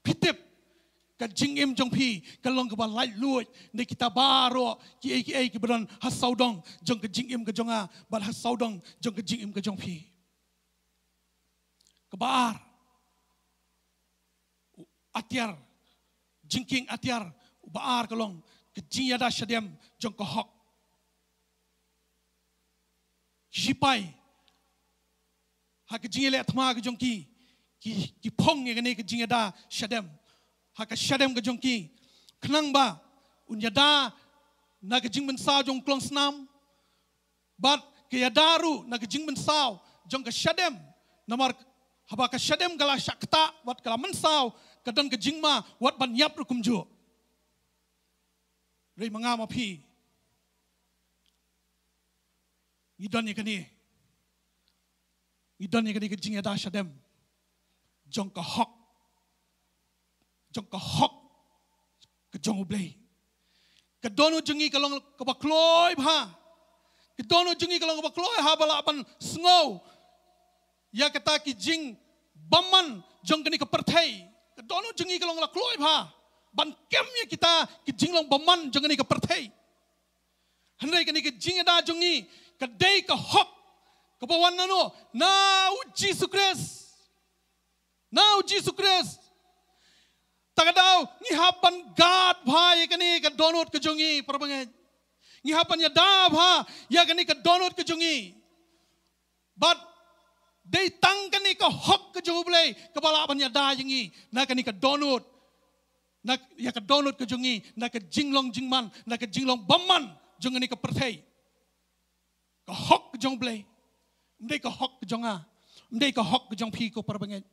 [SPEAKER 2] Pitip ka jingim jong pi kalong ka balai luot ne kita baro ki ki beran hasaudong jong ka jingim ka jonga bal hasaudong jong ka jingim ka jong pi kabar atiar jingking atiar baar kalong ka jingyada shadem jong ka hok jipai ha ka jingyele atma ka jong ki pong ne ka jingyada shadem haka shadem ke jongki kenang ba unyada na ke jing mensau jong klong snam bat ke yadaru na ke jing mensau jong ke shadem namar haba ke shadem gala shakta wat kala mensau kadon ke jingma wat ban yap rukum jo rei mangama pi ngidon yakani ke jing yada shadem jong ke hok jong ka hok ke jong ublei ke dono jengi kalong ke bakloi bha ke dono jengi kalong ke bakloi ha bala ban sngo ya kata ki jing baman jong kini ke perthai ke dono jengi kalong la kloi bha ban kem ya kita ki jing long baman jong kini ke perthai handai kini ke jing da jongi ke dei ke hok ke bawan nano now Jesus Christ Takadaw, ngihapan God bha yakani ka donut ke jongi parbanget. Ngihapan ya da bha yakani ka donut ke jongi. But they tangkani ka hok ke jongublay kabalaban ya da yangi na kani ka donut na ya ka donut ke jongi na ka jinglong jingman na ka jinglong bamman jongani ka perthai. Ka hok ke jongublay. Mdei ka hok ke jonga. Mdei ka hok ke jongpi ko parbanget.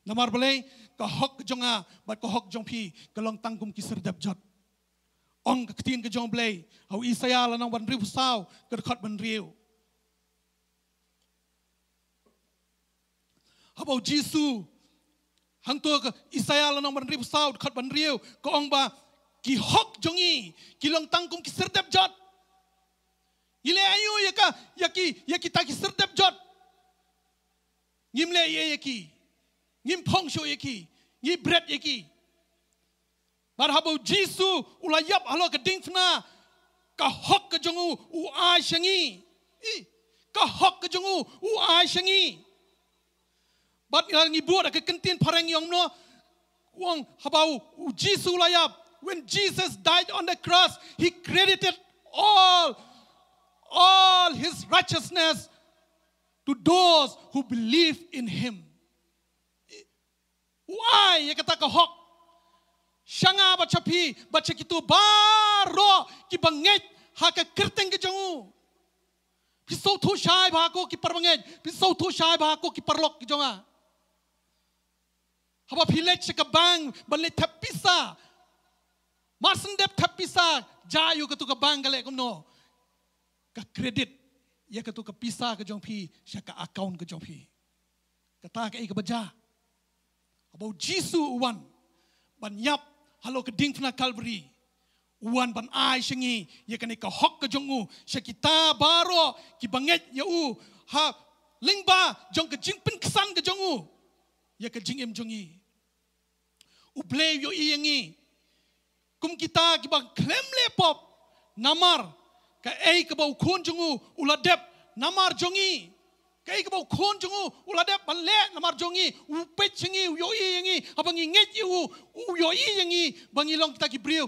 [SPEAKER 2] Namar balai ka hok jonga bat ka hok jong pi kalong tangkum ki serdap jot ong ka tin ka jong blai au Isaya la nang ban riu sao ka khot ban riu habau Jisu hang to ka Isaya la nang ban riu sao khot ban riu ka ong ba ki hok jongi ki long tangkum ki serdap jot ile ayu ya kita ki serdap jot ngimle ye ki ngim pong sho yeki ngi bread yeki bar habau Jisu ulayap halo ke dingfna ka hok ke jongu u ai shangi ka hok ke jongu u ai shangi bat ngi buat ke kentin pareng yong no wong habau Jisu ulayap when Jesus died on the cross he credited all his righteousness to those who believe in him. Why ya kata ka hok shanga baca pi baca kitu baro ki banget ha ka kerteng ke jongu pisau thu shai ba ko ki parbanget pisau thu shai ba ko ki parlok ki jonga haba philech ka bang banle thapisa marsendep thapisa jayu ka tu ka bang gale kumno ka credit ya ka tu ka pisa ka jong pi sha ka account ka jong pi kata ka ka baja about Jisu uwan ban yap halo ke ding fna Calvary uwan ban ai shingi ya kan ka hok ka jongu shakita baro ki banget ya u ha lingba jong ke jingpin kesan ke jongu ya ke jingim jongi u play yo iyangi kum kita ki bang klem lepop namar ka ka bau khon jongu uladep namar jongi kai ka bau khon jongu uladep balle namar jongi upet chingi yo iyangi abangi nget yu yo iyangi bangi long kita ki brio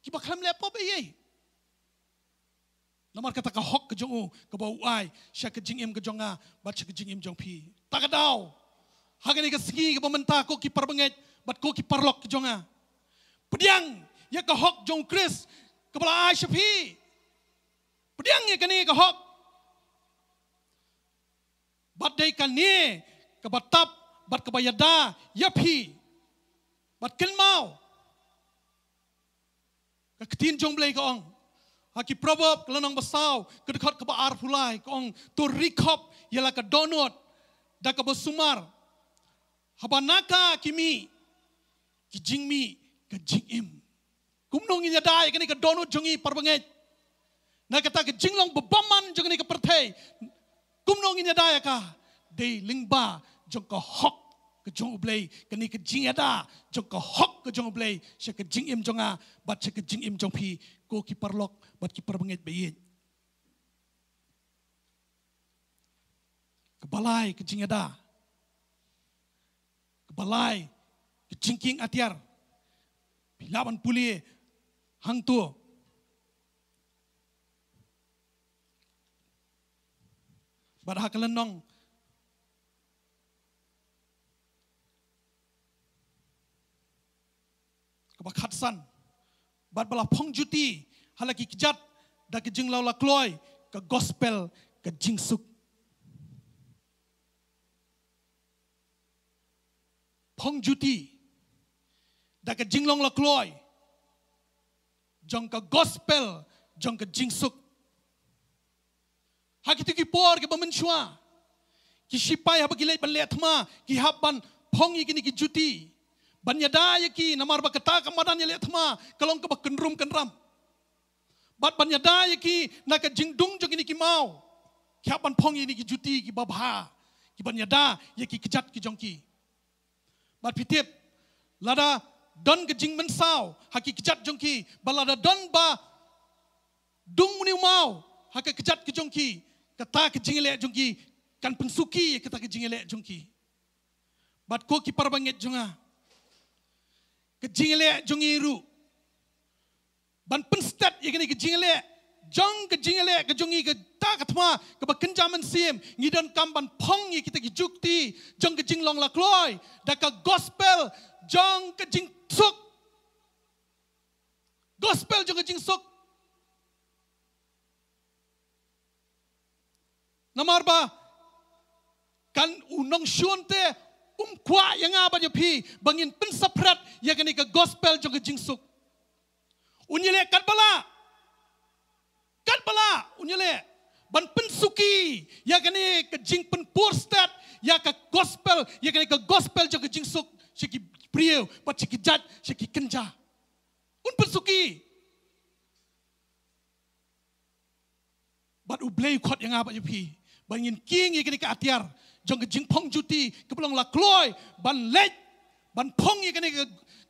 [SPEAKER 2] ki ba klem lepop ye namar kata ka hok ke jongu ka bau ai sha ke jingim ke jonga ba cha ke jingim jong pi takadaw Hagani ka sigi ka pamenta ko ki parbanget bat ko ki parlok ki jonga. Pediang ya ka hok jong Chris kepala Shafi. Pediang ya kani ka hok. Bat dai kani ka batap bat ka bayada yapi. Bat kelmau. Ka ketin jong blai ka ong. Haki proverb kelanang basau ke dekat ke baar pulai ka ong to recop ialah ka donut da ka besumar. Habanaka kimi ki jingmi ka jingim. Kumnong inya dai kani ka donut jongi parbanget. Na kata ka jinglong bebaman jong ni ka perthei. Kumnong inya dai ka dei lingba jong ka hok ke jong ublei kani ke jing ada jong ke hok ke jong ublei sya ke jing im jonga bat sya ke jing im jong pi ko ki parlok bat ki parbanget beyin ke balai ke jing ada ke balai ke jingking atiar pilaban puli hang tu bat hakalenong bakat san bat bala phong juti halaki kijat da ke jing laula kloy ke gospel ke jingsuk phong juti da ke jinglong la kloy jong ke gospel jong ke jingsuk hakiti ki por ke bamanchua ki sipai habaki leit ban le thma ki habban phong yi ki juti banyada yaki namar bakata kamadan yale thma kalong ka bakendrum kenram bat banyada yaki naka jingdung jong ini ki mau kyapan phong ini ki juti ki babha ki banyada yaki kijat ki jongki bat pitip lada don ke jing mensau haki kijat jongki balada don ba dung ni mau haki kijat ki jongki kata ke jingele jongki kan pensuki kata ke jingele jongki bat ko ki parbanget jonga kejingele jongiru ban penstat yekini kejingele jong kejingele kejongi ke ta katma ke bakenjaman sim ngidon kamban phong yi kita kijukti jong kejinglong la kloy da ka gospel jong kejing suk gospel jong kejing suk namarba kan unong syunte kwa yang apa je pi bangin pensaprat ya kani ke gospel jong jingsuk unyele kat bala unyele ban pensuki ya kani ke jing pen porstat ya ke gospel ya kani ke gospel jong jingsuk siki prieu pat siki jat siki kenja un pensuki bat ublei khot yang apa je pi bangin king ya kani ke atiar jong ke jing phong juti ke belong la kloy ban lej ban phong ye kani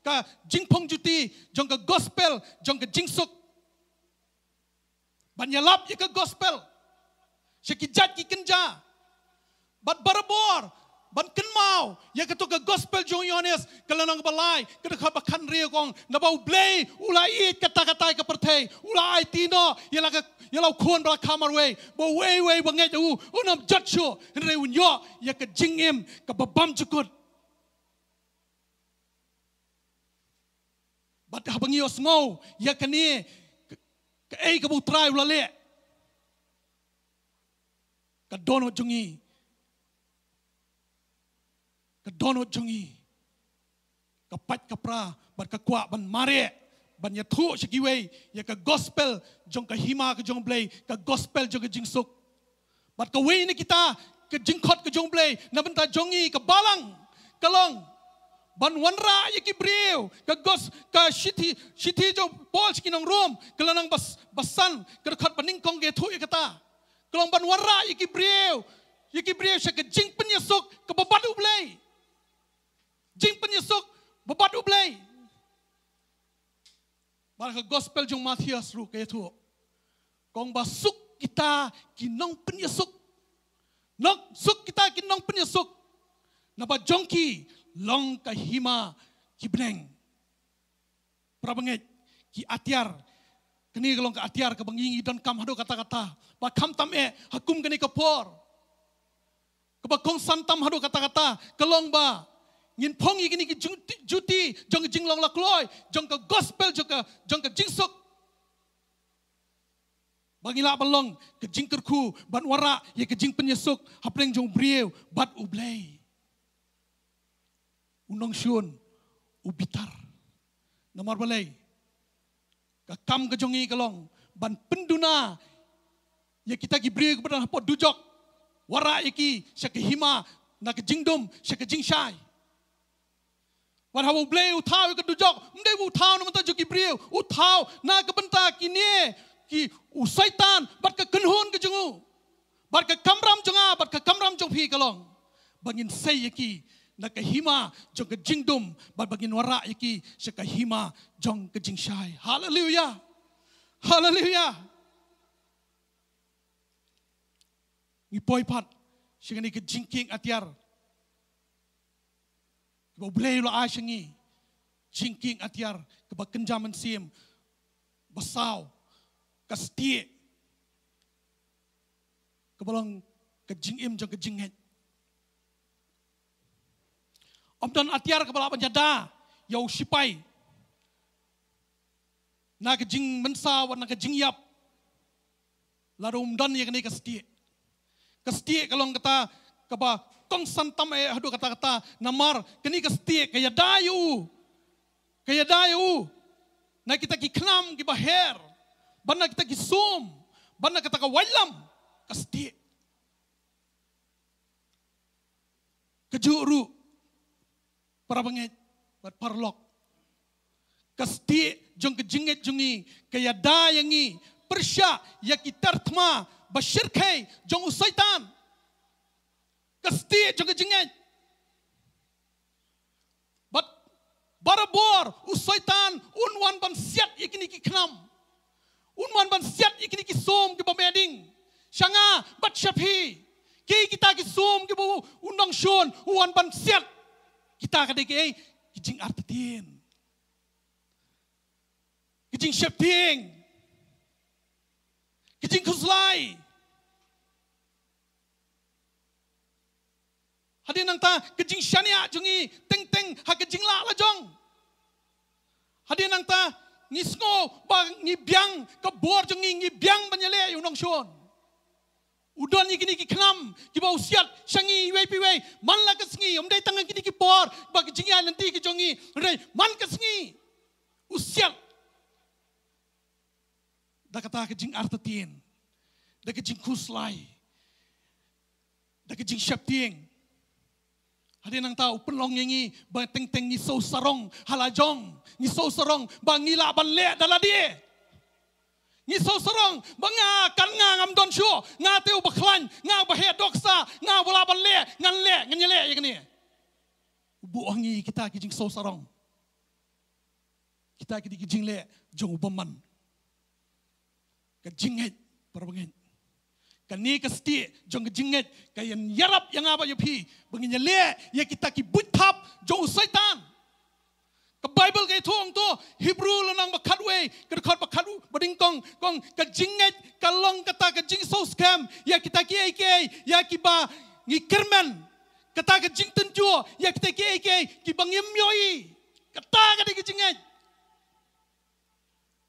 [SPEAKER 2] ka jing phong juti jong ke gospel jong ke jing suk ban yalap ye ke gospel sekijat ki kenja bat barabor ban kenmau ye ke to ke gospel jong Yohanes kelanang balai ke dekat bakan rio kong na bau blei ulai kata-kata ke perthei ulai tino ye la yalau kuan bala kamar we bo we bangai tu unam jatcho re unyo ya ke jingem ke babam cukut bat habangi osngau ya kani ke ei ke butrai ulale ke dono jongi ke pat kapra bat ke kwa ban mare ban ya thu sikiwe ya ka gospel jong ka hima ka jong blay ka gospel jong ka jingsuk bat ka we ni kita ka jingkhot ka jong blay na benta jongi ka balang kalong ban wanra ya ki brew ka ka shiti jong pol skinong room kalanang basan ka khat baning kong ge thu ya kata kalong ban wanra ya ki brew sa ka jing penyesuk ka babat ublay jing penyesuk babat ublay Barang gospel jong Matias ru kaya tu, kong basuk kita kinong penyesuk, nok suk kita kinong penyesuk, napa jongki long kahima kibeneng, prabanget ki atiar, kini long ka atiar kebangingi dan kam hado kata-kata, bakam tam hakum kini kapor, Keba kong santam hadu kata-kata kelong ba ngin pong igini ki juti jong jing long la kloy jong ka gospel jong ka jingsuk bangila balong ke jing kerku ban wara ye ke jing penyesuk hapreng jong brieu bat ublay unong syun ubitar nomor balay ka kam ke jongi kelong ban penduna ye kita ki brieu kepada hapot dujok wara ye ki syake hima na ke jingdom syake jingshai wan hawo blay uthaw ke dujok mdai uthaw na mata joki brieu uthaw na ke benta kini ki usaitan bat ke kenhun ke jungu bat ke kamram jonga bat ke kamram jong phi kalong bangin sei ki na ke hima jong ke jingdum bat bangin wara ki se ke hima jong ke jingshai haleluya haleluya ni poi pat singani ke jingking atiar Kau boleh lo asyingi, jingking atiar, keba kenjaman sim, basau, kastie, kebalang kejingim jang kejinghet. Omdan atiar kebala penjada, yau sipai, na kejing mensa, na kejing yap, lalu omdan yang kena kastie kalau kata keba kong santam hadu kata-kata namar kini kastie kaya dayu na kita ki knam ki baher bana kita ki sum bana kita ka wailam kastie kejuru para banget bat parlok kastie jong kejinget jongi kaya dayangi persya ya kitartma basyirkai jong usaitan kastie jong kejinget bat barabor usaitan unwan ban siat ikini ki knam unwan ban siat ikini ki som ki bameding syanga bat syafi ki kita ki som ki bu undang syun uwan ban siat kita kadai ki kijing artatin kijing syapting kijing kuslai Hadir nang ta kejing syania jungi teng ha kejing la jong. Hadir nang ta ngisngo bang ngibyang kebor jungi ngibyang banyale unong syon. Udon ikini ki knam ki ba usiat syangi wei pi wei man la kesngi omdai tangan kini ki por ba kejing ya nanti ki jongi rei man kesngi usiat. Da kata kejing artatin. Da kejing kuslai. Da kejing syapting. Hadir nang tahu penlong yengi bang teng ni so sarong halajong ni so sarong bang ngila ban le daladi ni so sarong bang kan ngam don shu nga teu baklan nga bahe doksa nga bola ban le ngan nyele yakni bu angi kita kijing so sarong kita kijing le jong baman kejinget perbangen kani kastie jong jinget kayan yarap yang apa yupi benginya le ya kita ki butap jong saitan ke bible ke tuang tu hebrew lanang bakadwe ke dekat bakadu badingkong kong ke jinget kalong kata ke jing so scam ya kita ki ya ki ba ngi kermen kata ke jing tenjo ya kita ki bangim yoi kata ke jinget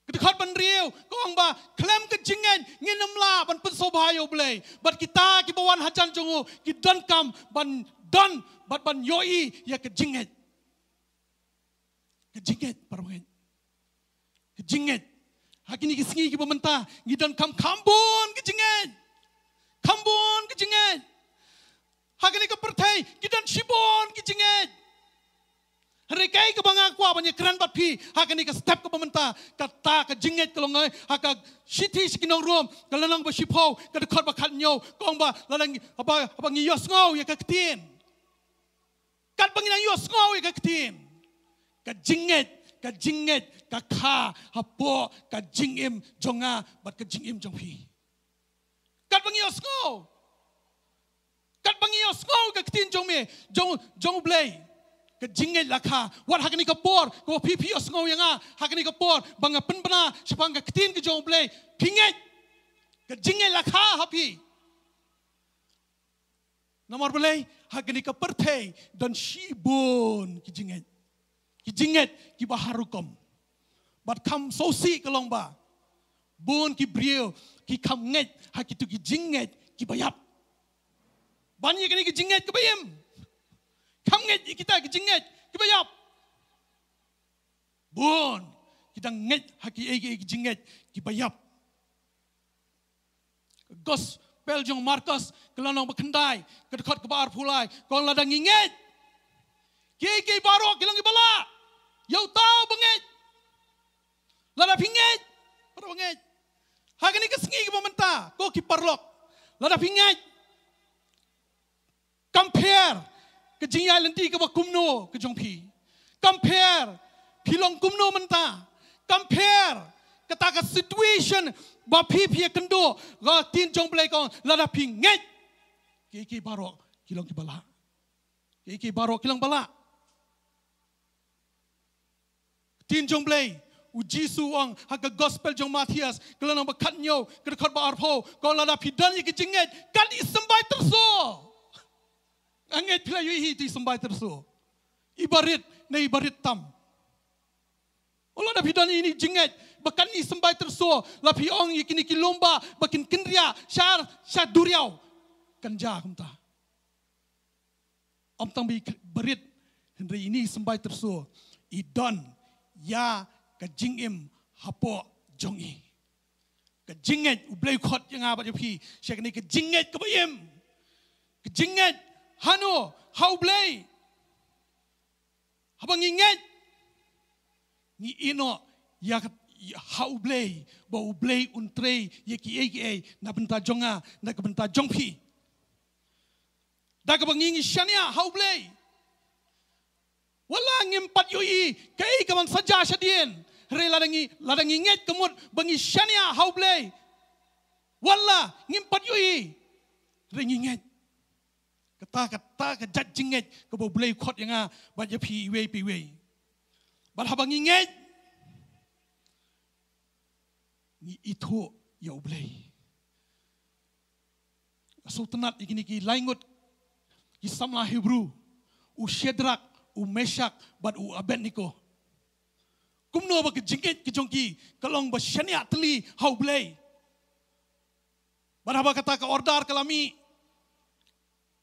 [SPEAKER 2] Kedekat ban riau, kong ba klem ke jingan nginem la ban pensobayo blay. Bat kita ki bawan hajan jongo ki don kam ban don bat ban yoi ya ke jinget. Ke jinget parwen. Ke jinget. Hakini ki singi ki bamenta ngi don kam kambon ke jinget. Kambon ke jinget. Hakini ke pertai ki don shibon ke jinget. Rekai ke bangak kuah banyak keran bat pi, hakani ke step ke pemerintah, kata ke jinget ke longai, haka city sekinong room, ke lanang bersipau, ke dekat bakat nyau, kong ba lanang apa ngiyos ngau ya ke ketin, kat banginang yos ngau ya ke ketin, ke jinget, ke ka, hapo, ke jingim jonga, bat ke jingim jong pi, kat bangiyos ngau ke ketin jong me, jong blay. Kejinget laka, wat hakani kapor, ko pipi osngau yang hakani kapor, bangga penbena, sepangga ketin ke jong blay, pinget, kejinget laka hapi. Nomor boleh hagani ke pertai dan shibun kijinget ki baharukom. Bat kam sosi kelong ba. Bun ki brio ki kam nget hakitu kijinget ki bayap. Banyak kini kijinget ki bayam. Kam nget kita kijinget ki bayap. Bun kita nget haki kijinget ki bayap. Gospel jong Markus kelanong berkendai kedekat ke bar pulai kau ladang inget kiki barok kilang ibala yau tahu benget lada pinget baru benget hagani kesengi ke pemerintah kau kiparlok lada pinget compare ke jingya lenti ke bakumno ke jongpi compare pilong kumno mentah compare kata situation bapi pia kendo ga tin jong play kong lada pinget kiki barok kilang kibala kiki barok kilang bala tin jong play uji suang haga gospel jong Matias kelang bakat nyo kedekot ba arpo kong lada pidan iki jinget kan isembai terso anget pila yu ti sembai terso ibarit na ibarit tam Allah dah pidan ini jinget, bahkan ni sembai terso, lapi ong ikini kilomba, bakin kendria, syar duriau, kanja kumta. Om tang bi berit, hari ini sembai terso, idon ya kejingim hapo jongi, kejinget ublay kot yang apa jepi, syar ni kejinget kebayem, kejinget hano haublay, habang inget. Ni ino ya haublay ba ublay untrei yeki na benta jonga na benta jongpi da ka bangingi shania haublay wala ngimpat yoi kai ka man saja sadien re ladangi nget kemut bangi shania haublay wala ngimpat yoi re nget kata jat jinget ka ba ublay khot yanga ba je pi we But habang inget, ni itu ya ublay. Sultanat ikini ki laingot ki samla Hebrew, u Shedrak, u Meshak, but u Abednego. Kumno ba ki jingit ki jongki kalong ba shania teli ha ublay. But haba kata ka ordar kalami,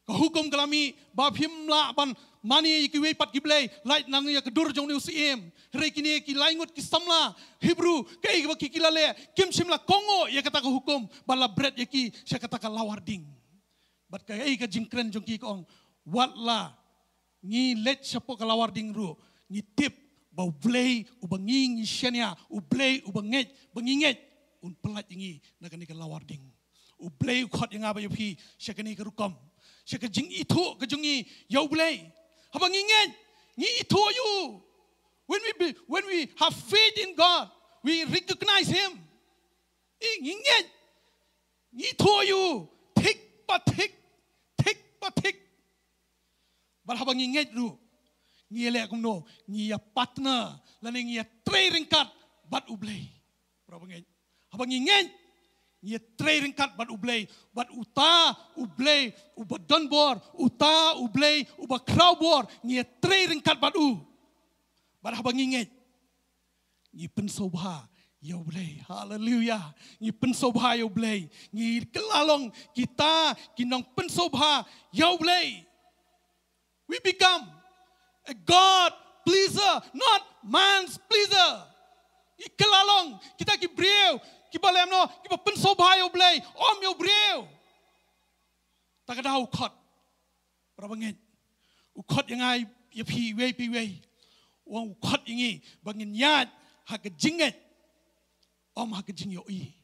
[SPEAKER 2] ka hukum kalami, ba phimla ban mani ki we pat ki blay light nang ya kedur jong ni usim re kini ki laingut ki samla Hebrew kai ki kilale kim simla kongo ya kata ka hukum bala bread ya ki sya kata ka lawarding bat kai ka jingkren jong ki kong watla ni let syapo ka lawarding ru ni tip bau blay ubangi ni syania u blay ubanget banginget un pelat ingi na kani ka lawarding u blay khot yang apa ya pi sya kani ka rukom sya ka jing itu ka jongi ya blay habang inget, ni itu you. When we have faith in God, we recognize Him. Inget, ni itu you. Tik pa tik. But habang inget lu, ni elak kumno, ni ya partner, lalu ni ya tray ringkat, bat ublay. Berapa inget? Habang inget. Ia training kat bat ublay, bat uta ublay, uba donbor, uta ublay, uba crowbor, ia training kat bat u. Bat habang inget, ia pensobha ya ublay, haleluya, ia pensobha ya ublay, ia kelalong kita kinong pensobha ya ublay. We become a God pleaser, not man's pleaser. Ia kelalong kita kibriu. Kiba lem no, kiba pensobha yo blay, om yo breu. Tak ada ukot. Berapa ngit? Ukot yang ai ya pi we. Wang ukot ingi bangin yat hak jinget. Om hak jing yo i.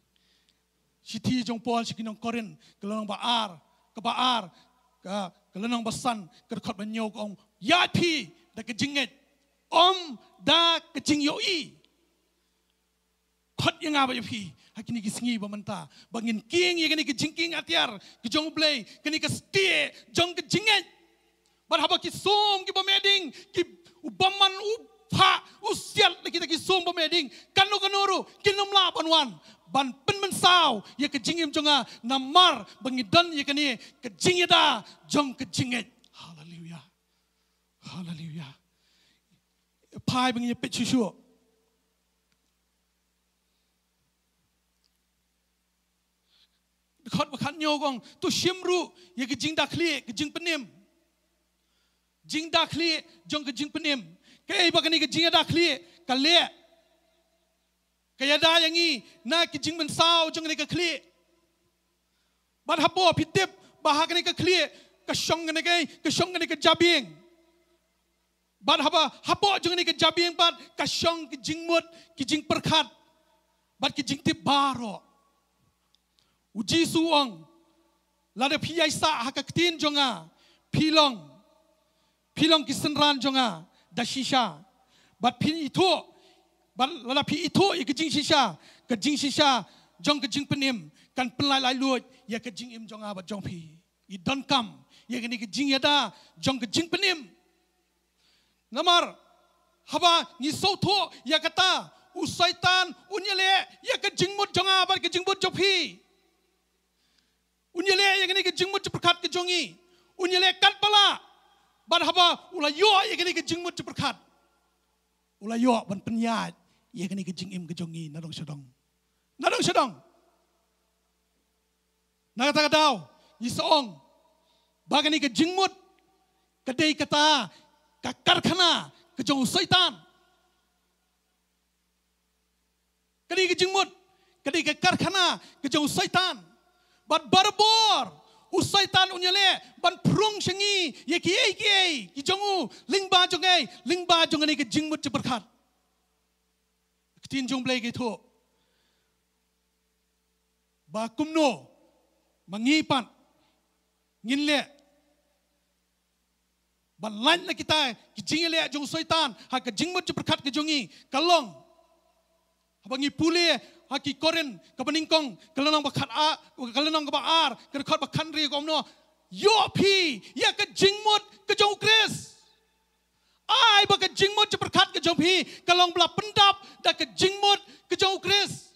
[SPEAKER 2] Siti jong Paul sikinong Korin, kelanong baar, kelanong basan, kerkot banyo om yat pi da jinget. Om da jing yo i. Kot yang apa ya pi? Hakini kisingi bamanta. Bangin king ya kini kijingking atiar. Kijong blay. Kini kestie. Jong kijinget. Barhaba kisum. Kibameding. Ubaman pha usiat lagi kita kisum pemeding kanu kinum la panwan ban pen sao ya ke jingim jonga namar bangidan ya kani ke jingida jong ke jinget. Hallelujah. Hallelujah. Pai bangi pet chuchu. Khot bakhan nyogong tu shimru ya ke jing dakli ke jing penim. Jing dakli jong ke jing penim. Ke bakani ke jing dakli ka le. Kaya da yangi na ke jing men sao jong ni ke kli. Ban hapo pitip bahak ni ke kli ke shong ni ke jabing. Ban hapo jong ni ke jabing ban ka shong ke jing mut ke jing perkhat. Ban ke jing tip baro. Uji suong lada piyai sa hakatin jonga pilong kisenran jonga dashisha bat pin itu bat lada pi itu ya kejing shisha jong kejing penim kan penlai lai luot ya kejing im jonga bat jong pi I don kam ya kini kejing yada jong kejing penim namar haba ni soto ya kata usaitan unyele ya kejing mut jonga bat kejing mut jong pi Unyele yang ini kejingmut ceperkat kejongi. Unyele kan pala. Ban haba ulayo yang ini kejingmut ceperkat. Ulayo ban penyat yang ini kejingim kejongi nadong sedong. Nakata daw yisoong. Bagan ini kejingmut kedai kata kakarkhana kejong syaitan. Kedai kejingmut kedai kakarkhana kejong syaitan. Ban barbor usaitan unyale ban prung sengi ye kiai ki jongu lingba jongai ke jingmut ceperkat ketin jong blai ke tho ba kumno mangipan nginle ban lain la kita ki jingale jong saitan ha ke jingmut ceperkat ke jongi kalong abangi pule haki koren kapaningkong kalanang bakhat a kalanang kabaar kerkhot bakhan ri komno yo phi ya ka jingmut ka jong kris ai ba ka jingmut ceperkat ka jong phi kalong bla pendap da ka jingmut ka jong kris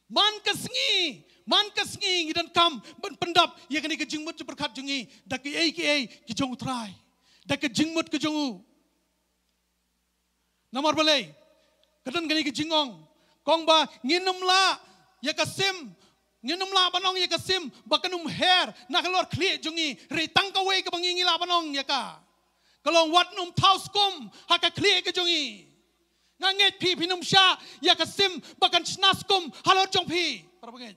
[SPEAKER 2] man ka sngi ngidan kam ban pendap ya ka ni ka jingmut ceperkat jongi da ka ai ki jong trai da ka jingmut ka jong namar balai kadan gani ka jingong kong ba nginum la ya kasim nginum la banong ya kasim bakanum her na kalor kli jungi ri tangkawe ka bangingi la banong ya ka kalong wat num tauskum ha ka kli ka jungi nganget pi pinum sha ya kasim bakan snaskum halor jong pi para banget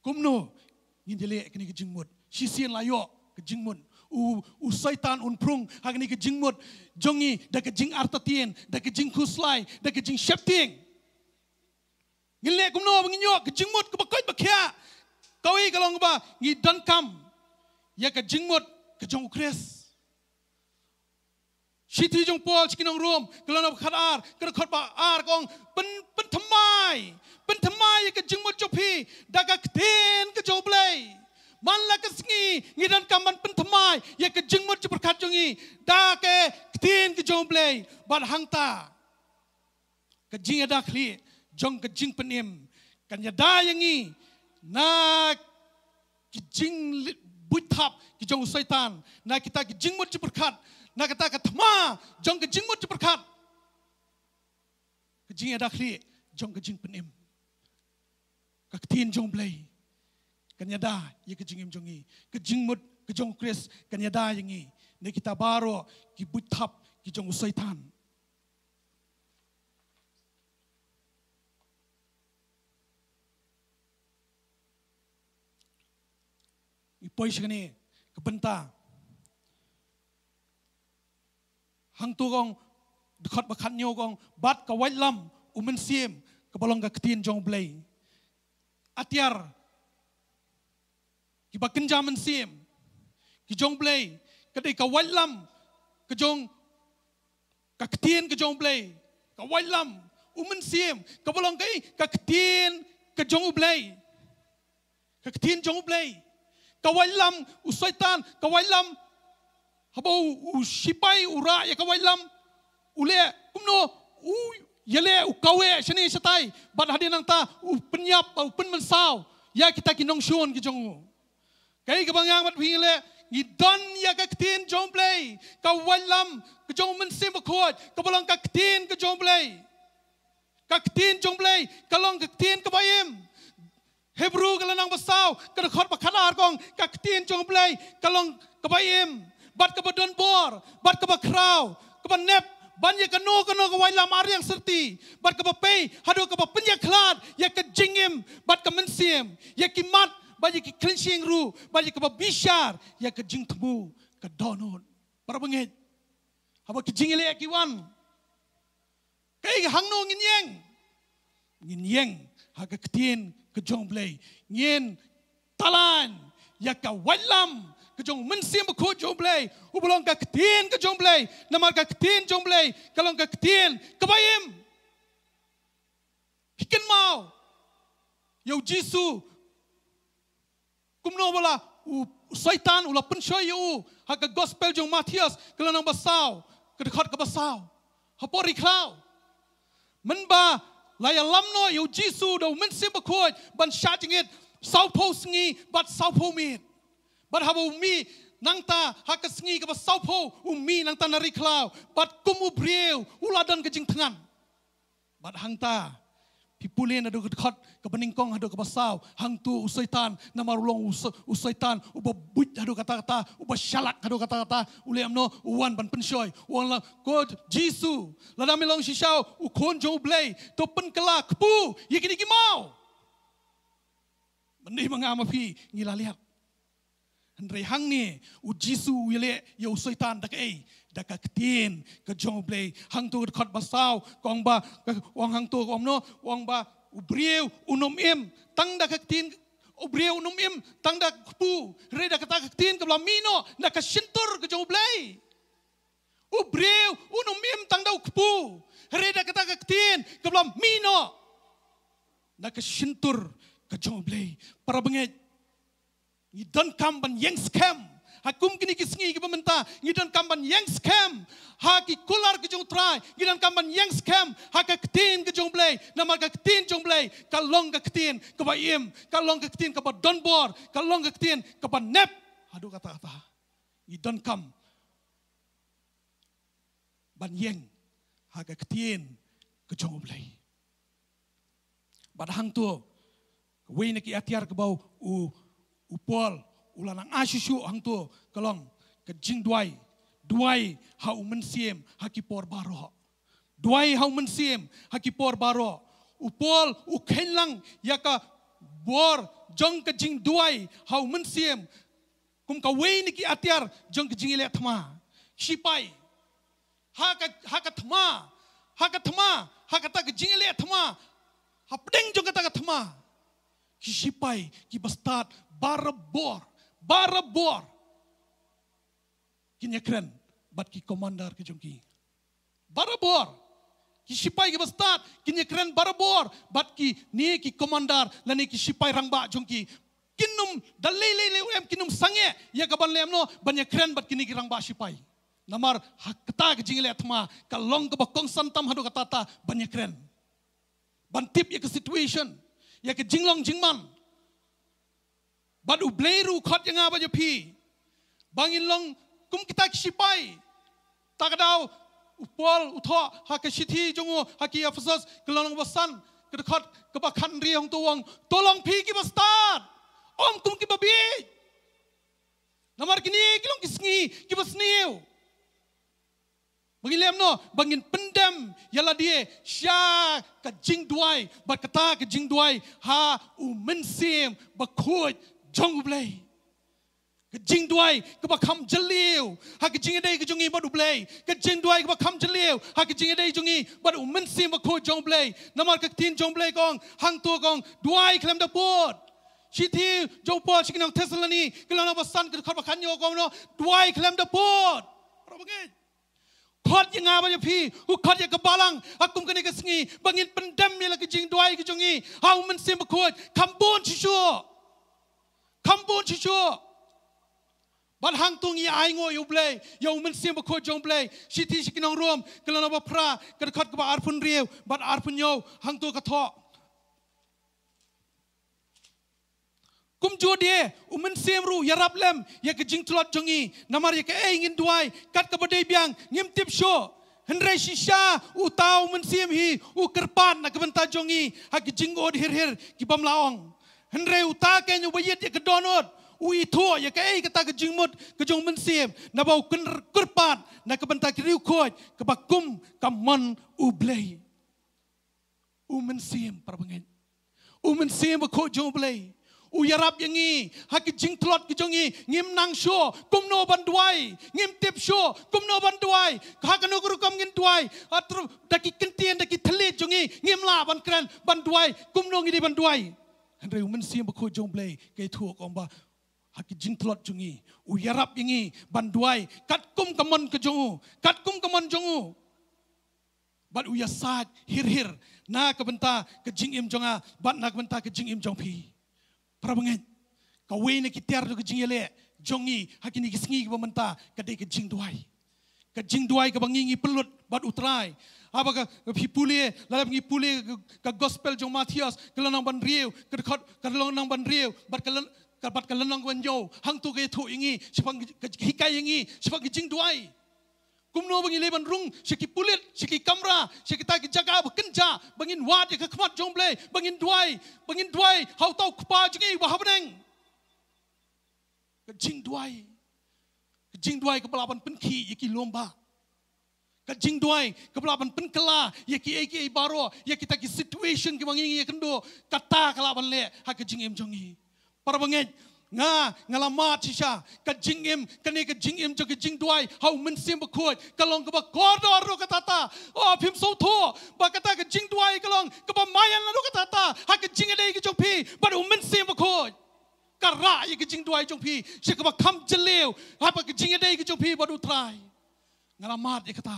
[SPEAKER 2] kumno ngindele kini ka jingmut sisian layo ka jingmut Usaitan unprung hagni ke jingmut jongi da ke jing artatien da ke jing kuslai da ke jing shepting ngile kumno banginyo ke jingmut ke bakoi bakhya kawi kalong ba ngi dan kam ya ke jingmut ke jong ukres shiti jong pol chikinong room kalong khadar kerkhot ba ar kong pen thamai ya ke jingmut jopi da ka kten ke joblei man la kesngi ngidan kamban pentemai ya ke jingmut ceperkat jongi da ke ktin ke jomblei ban hangta ke jing ada khli jong ke jing penim kan yada yangi na ke jing buithap ke jong syaitan na kita ke jingmut ceperkat na kita ke thama jong ke jingmut ceperkat ke jing ada khli jong ke jing penim ke ktin jomblei kanyada ye kejingim jongi kejingmut kejong kris kanyada yangi ne kita baro ki buthap ki jong syaitan ipoi shani kebenta hang tu gong dekat bakhan nyo gong bat ka wailam umen sim ka balong ka ktin jong blai atiar ki bakin jaman sim ki jong blai kadai ka wailam ka jong ka ktin ka jong blai ka wailam umen sim ka bolong kai ka ktin ka jong blai ka ktin jong blai ka wailam usaitan ka wailam habau sipai ura ya kawailam ule kumno yale ukawe sini setai bat hadin nang ta penyap pen mensau ya kita kinong shun ki jong kai ka bangang mat phile ni don ya ka tin jong play ka walam ka jong men sim khot ka bolong ka tin ka jong play ka long ka tin ka bayim Hebrew ka lanang basaw ka khot ba khanar kong ka tin jong play ka long ka bayim bat ka badon bor bat ka ba kraw ka ba nep banyak kano ka wailam ari yang serti bat ka pay hado ka penyaklat ya ka jingim bat ka mensim ya ki mat banyak ki cleansing ru banyak ka bishar ya ka jing temu ka donon para bengit haba ki jingile ki wan kai hangno ngin yeng ha ka ktin ka jongblay ngin talan ya ka wailam kejong mensim ko jomblay ubulong ka ketin ke jomblay namar ka ketin jomblay kalong ka ketin kabayim hikin mau yo jisu kumno bala syaitan ula penshoy yo ha ka gospel jong Matius kalong basaw ka dekat ka basaw hapori klau menba laya lamno yo jisu do mensim ko ban shajing it sau po sngi bat sau po mit But haba umi nangta haka sengi ka saupo umi nangta nari klau but kumu breu uladan ke jing tengan but hangta pipulen adu khot ka beningkong adu ka basau hangtu usaitan namarulong usaitan uba buj adu kata-kata uba shalak adu kata-kata ule amno uwan ban penshoy wala ko jisu lada milong shisau ukon jo blay to pen kala kpu yikini mau menih mangama pi ngilaliat Andrei hang ni ujisu wile yo syaitan dak dak ketin ke jomblay hang tu khot basau kong ba wang hang tu kong no wang ba ubrieu unom im tang dak ketin ubrieu unom im tang dak pu re dak tak ketin ke lamino dak shintur ke jomblay ubrieu unom im tang dak pu re dak tak ketin ke lamino dak shintur ke jomblay para bengit Ni don kamban yang scam. Hakum kini kisngi ki pementa. Ni don kamban yang scam. Ha ki kular ke jong try. Ni don kamban yang scam. Ha ka ketin ke jong blay. Nama ka ketin jong blay. Kalong ka ketin ke ba im. Kalong ka ketin ke ba don bor. Kalong ka ketin ke ba nep. Aduh kata-kata. Ni don kam. Ban yang. Ha ka ketin ke jong blay. Badahang tu. Wei neki atiar ke bau upol ulanang asyusyu hang tu kalong ke jing duai hau mensiem haki por baro duai hau mensiem haki por baro upol ukhenlang yaka bor jong ke jing duai hau mensiem kum ka wei ni ki atiar jong ke jing ile thma sipai haka thma haka ta ke jing ile thma hapdeng jong ka ta thma ki sipai ki bastat barabor kinya keren bat ki komandar ke jongki barabor ki sipai ki bastat kinya keren barabor bat ki ni ki komandar lani ki sipai rangba jongki kinum dalile em kinum sange ya kaban lem no banyak keren bat kini ki rangba sipai namar hakta ke jingile atma kalong ke bakong santam hadu katata banyak keren bantip ya ke situation ya ke jinglong jingman badu bleiru khot yang apa je pi bangin long kum kita sipai takadau upol utho hak sithi jongo haki afsas kelong basan kedekot kebakan riong tuwang tolong pi ki bastat om kum ki babi namar kini kilong kisngi ki basniu bangilem no bangin pendam yala dia sya ka jing duai bat kata ka jing duai ha mensim bakut jong blay ka jing duai ka bakam jaliu ha ka jing dai ka jongi badu blay ka jing duai ka bakam jaliu ha ka jing dai jongi badu mensim bakut jong blay namar ka tin jong blay kong hang tu kong duai klem da pot sithi jong pot sikinang tesalani kelana basan ka khat bakhan yo kong no duai klem da pot probaget khot yang apa je pi khot yang kebalang akum kene ke sengi bangin pendam ya lagi jing duai ke jongi hau mensim bakut kampun cucu บัดหางตุงยไอโง่อยู่เบลยามันเสียมบโคจงเบลชิติชิกินองรวมกลันบพระกระขัดกับอาร์พุนเรียวบัดอาร์พุนโยหางตัวกระทอกุมจูเดียมันเสียมรู้ยารับเล่มยากจิงทลอดจงีนามารยากเองินด้วยกัดกับเดย์เบียงเงียมติบโชฮันเรชิชาอุตาวมันเสียมฮีอุกระปานนักบันตาจงีหากจิงโอดฮิร์กิบามลาองฮันเรอุตาเกนยูบยิดยากดอนอดอุยทั่วยากกตากจิงมุดกจงมันเสียมนับเอากระปานนักบันตาคิริวโคยกบักกุมกัมมันอุเบลมันเสียมประเงินมันเสียมบโคจงเบลอุยรับอย่างงี้หากจิงทลอดกิจงี้งิมนางโชกุมโนบันด้วยงิมติบโชกุมโนบันด้วยหากนกรุกมงินด้วยอัตรดักกินเตียนดักทะเลจงี้งิมลาบันแกรนบันด้วยกุมโนงิดีบันด้วยฮันเรมันเสียบโคจงเบลเกยทั่วกองบ่หากจิงทลอดจงี้อุยรับอย่างงี้บันด้วยกัดกุมกำมันกจงูกัดกุมกำมันจงูบัดอุยาซาดฮิรนากับันตากจิงอิมจงอาบัดนักบันตากจิงอิมจงพีpara banget kawin na kitiar do kajing ele jongi hakini kisingi ka bamanta kadai kajing duai ka bangingi pelut bat utrai apa ka pipule lalap ngi pule ka gospel jong Matias kalanang ban riu kalanang ban riu bat kalanang ban yo hang tu ka thu ingi sipang hikai ingi sipang kajing duai kumno bangi leban rung siki pulit siki kamera siki ta ki jaga bekenja bangin wad ka khmat jomble bangin duai hau tau khpa jingi wa habneng ka jing duai ka balaban penki yaki lomba ka jing duai ka balaban penkala yaki baro yaki ta ki situation ki bangi yakendo kata kalaban le ha ka jing em jongi para banget ngalamat sisa ka jingim kani ka jingim jo ka jing duai hau men sim bakoi kalong ka ba kodor ro ka tata oh phim so tho ba ka ta ka jing duai kalong ka ba mayan ro ka tata ha ka jing dei ka jong phi ba u men sim bakoi ka ra ye ka jing duai jong phi se ka ba kham jeleu ha ba ka jing dei ka jong phi ba du trai ngalamat ye ka ta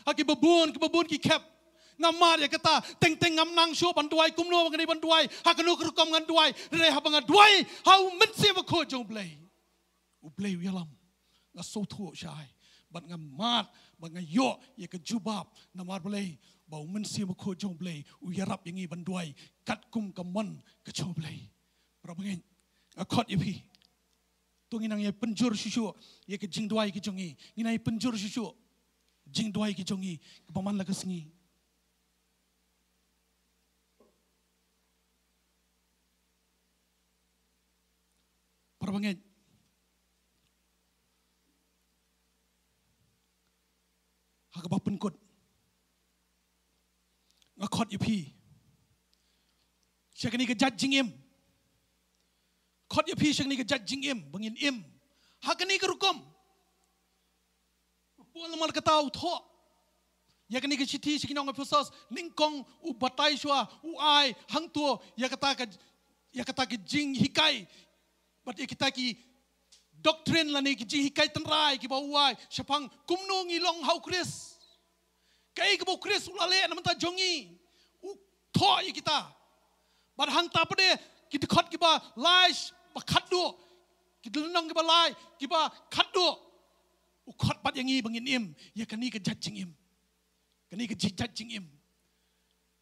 [SPEAKER 2] ha ki babun ki kep ngamar ya kata teng ngam nang sho banduai kumno ngani banduai hakanu kerukom nganduai re habanga duai hau mense ba ko jong blai u blai yalam nga so thu shai ban ngamat ba ngayo ye ka jubab namar blai ba u mense ba ko jong blai u yarap yangi banduai kat kum kamon ka jong blai prabangen akot ipi tunginang ye penjur susu ye ka jing duai ki jongi nginai penjur susu jing duai ki jongi ka paman la ka singi Perbanget, hak bapen kot, ngakot ipi, siapa ni kejat jingim, kot ipi siapa ni kejat jingim, bangin im, hak ni kerukom, puan lemar ketau thok, ya kini keciti sekinong episode, ningkong u batai shua, u ai hang tuo, ya kata ke jing hikai. But kita ki doktrin lani ki ji hikai tenrai ki bawai sepang kumno ngilong hau kris kai ki bau kris ulale namanta jongi u tho yi kita bad hang ta pade ki khot ki ba lai ba khaddo ki lenong ki ba lai ki ba khaddo u khot bat yangi bangin im ya kani ka judging im kani ka judging im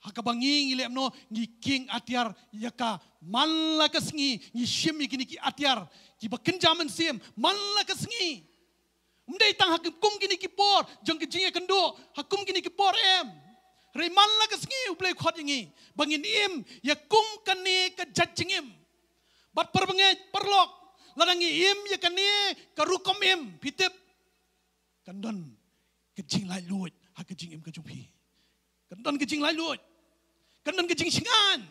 [SPEAKER 2] hakabangi ngilem no ngiking atiar yaka malla kasngi ngi shim ikini ki atiar ki bakenjaman sim malla kasngi mdei tang hakum kini ki por jong ki jinge kendo hakum kini ki por em re malla kasngi ublei khot yangi bangin im yakum kani ka jajingim bat perbangai perlok ladangi im yakani ka rukom im pitip kandon kejing lai luit hakejing im ka jumpi kandon kejing lai luit kandon kejing singan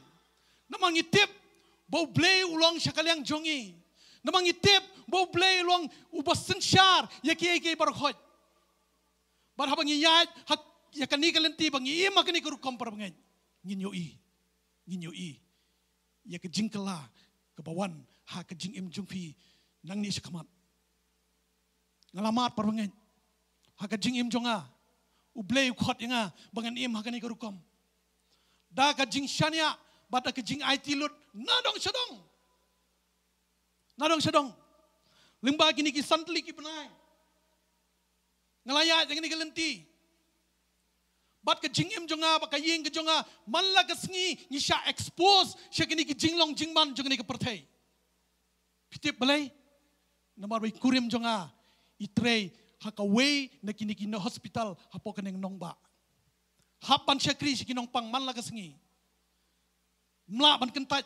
[SPEAKER 2] namang itip bau blay ulong syakaliang jongi namang itip bau blay ulong ubasen syar yaki barkhot bar habang yat hak yakani kalenti bangi makani kurukom parbangai nginyoi ya kejing kala kebawan ha kejing im jungpi nang ni sakamat ngalamat parbangai ha kejing im jonga ublay khot yanga bangan im hakani kurukom da ka jing shania bata ka jing IT lut nadong sedong Lengba kini ki santli ki benai. Ngalaya jangan ni kelenti. Bat ke jingim jonga ba ka yeng ke jonga malla ke sngi ni sha expose sha kini ki jinglong jingman jonga ni ke perthai. Pitip balai namar bai kurim jonga itrei hakaway na kini ki no hospital hapo kaneng nongba. Hapan syakri si kinong pang malla ke sngi. Mla ban kentat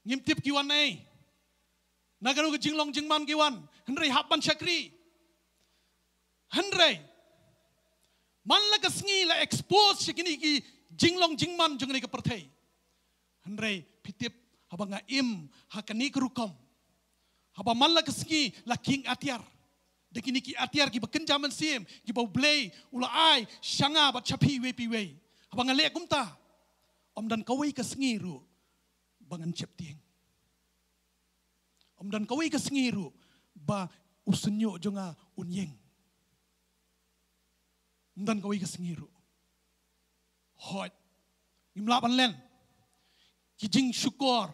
[SPEAKER 2] ngimtip kiwan ai. Nagano ke jinglong jingman kiwan henrei hapan syakri. Henrei manla ka sngi la expose sikini ki jinglong jingman jengni ka perthai. Henrei pitip haba nga im hakani kerukom. Haba manla ka sngi la king atiar. Dekini ki atiar ki bekenjaman sim ki bau blay ula ai shanga ba chapi we pi we. Haba nga le kumta. Om dan kawai ka sngi ru bangan chep tieng. Om dan kawai ka sngi ru ba usunyo jonga unyeng. Dan kau ikas ngiru, hot, imlaban len, kijing syukur,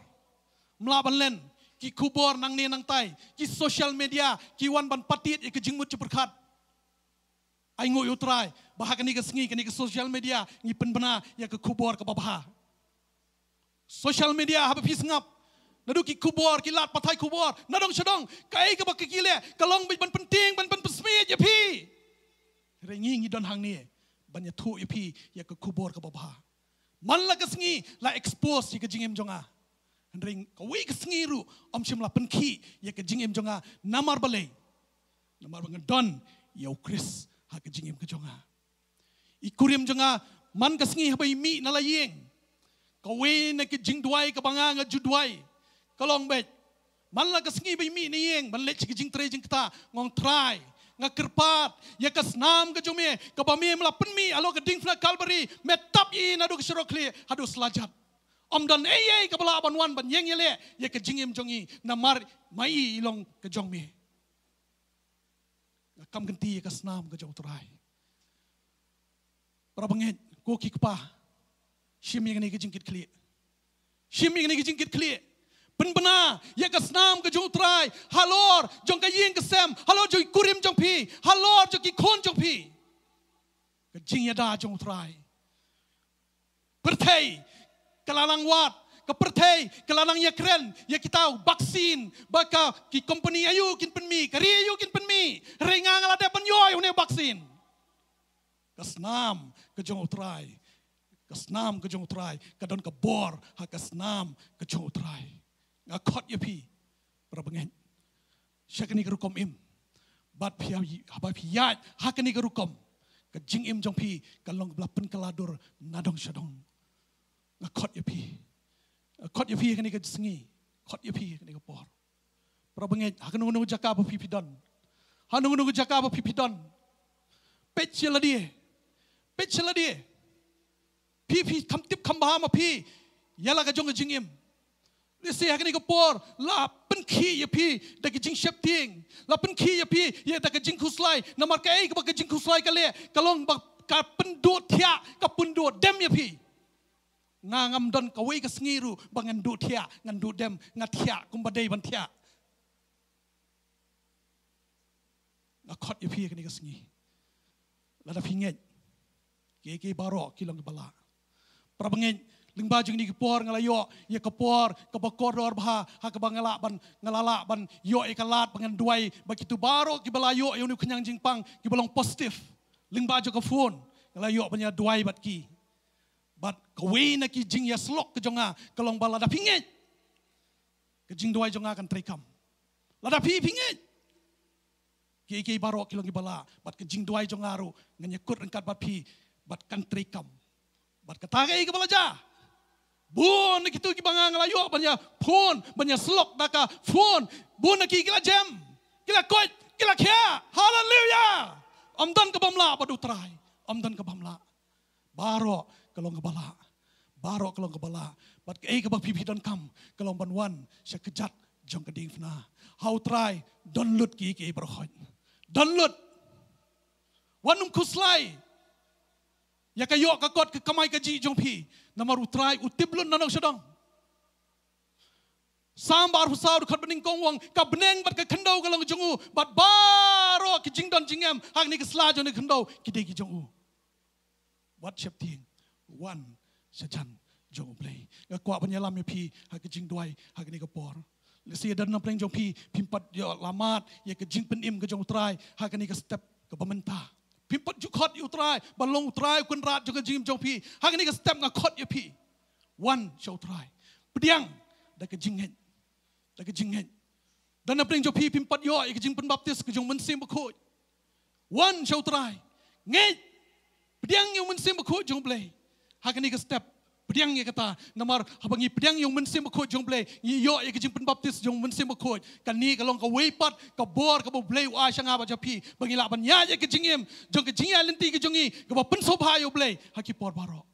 [SPEAKER 2] melaban len, ki kubor nang ni nang tai, ki social media, ki wan ban patit ik kijing mut ceperkat, aingo yutrai, bahakan ikas ngi, kan ikas social media, ngi penbena ya ke kubor ke babah, social media habis pisngap, nadu ki kubor, ki lat patai kubor, nadong sedong, kai ke bak kile, kalong ban penting, ban pesmi je pi. Rengi ngi don hang ni banyak tu ipi ya ke kubur ke babah. Manla ke sengi la expose ya ke jingim jonga. Ring kawi ke sengi ru om sim la penki ya ke jingim jonga namar balai. Namar bangan don ya ukris ha ke jingim ke jonga. Ikurim jonga man ke sengi habai mi nalayeng. Kawi na ke jing duai ke banga ngajudwai. Kalong bet. Manla ke sengi bai mi ni yeng ban lech ke jing tre jing kita ngong try. Ngakerpat ya kasnam ke jome ke bami melapen mi alo ke dingfna kalbari metap i nadu ke serokli hadu selajat om dan ei ke bala banwan ban yeng yele ya ke jingim jongi namar mai ilong ke jongmi kam genti ke kasnam ke jong turai para banget ko ki kpa shim yang ni ke jingkit kli shim yang ni ke jingkit kli Penbena, ya kasnam ke jong trai, halor jong kayeng kesem, halor jong kurim jong pi, halor jong kikon jong pi. Ke jing ya da jong trai. Pertai, kelalang wat, ke pertai, kelalang ya keren, ya kita vaksin, baka ki company ayu kin penmi, kari ayu kin penmi, rengang ala de penyoy une vaksin. Kasnam ke jong trai, kasnam ke jong trai, kadon ke bor, ha kasnam ke jong trai. Ngakot ya pi berbengen syakani kerukom im bat pi habai pi yat hakani kerukom ke jing im jong pi kalong belapen keladur nadong syadong ngakot ya pi kani ke sengi kot ya pi kani ke por berbengen hakanung jaka ba pi pidon hanung jaka ba pi pidon pechela dia pi kamtip kambah ma pi yala ka jong jing im Lisi hakani ke por la penki ya pi da ke jing shep ting la penki ya pi ya da ke jing kuslai namar kai ke ba ke jing kuslai kale kalong ba ka pendut tia ka pendut dem ya pi ngam don ka wei ke sengiru bangan du tia ngan du dem ngatia kumbadai ban tia ngakot ya pi hakani ke sengi la da pinget ke barok kilong ke bala prabengen lingba jeng ni kepor ngalayo ya kepor kebakor dor bah ha kebangala ban ngalala ban yo ikalat bangan duai begitu baru kibalayo yo ni kenyang jingpang kibalong positif lingba jo ke phone ngalayo banya duai bat ki bat kawe na ki jing ya slok ke jonga kalong bala da pinget ke jing duai jonga kan trekam lada pi pinget ki baru kilong kibala bat ke jing duai jonga ru nganyekut engkat bat pi bat kan trekam bat katagai kibala ja Bun gitu ki bangang layo banyak phone banyak slok daka phone bun ki kila jam kila kot kila kya haleluya amdan ke bamla padu trai amdan ke bamla baro kalong ke bala bat ke ke bak pipi don kam kalong banwan sekejat jong ke dingfna how try don lut ki berkhot don lut wanum kuslai ya kayo kakot ke kamai kaji jong pi namar utrai utiblun nanong sedang sambar husau dekat bening kongwang ka beneng bat ka kendau ka long jongu bat baro ki jingdon jingem hak ni ka sla jong ni kendau ki de ki jongu wat chep ting one sajan jong play ka kwa penyalam ya pi hak ki jing doi hak ni ka por le si dan na pleng jong pi pimpat yo lamat ya ka jing penim ka jong trai hak ni ka step ka pementa pimpat ju khot yu trai balong trai kun rat jong ka jing jong pi hak ni ka step nga khot ya pi one show try pediang da ka jing hen da ka jing hen dan na pleng jong pi pimpat yo ya ka jing pen baptis ka jong mensim ba khot one show try ngai pediang yung mensim ba khot jong play hak ni ka step pediang ya kata namar habangi pediang yung mensim ba khot jong play yo ya ka jing pen baptis jong mensim ba khot kan ni ka long ka weipat ka bor ka bo play wa shanga ba japi bangi la ban ya ya ka jingem jong ka jingya lenti ka jongi ka ba pen sobha yo play haki por baro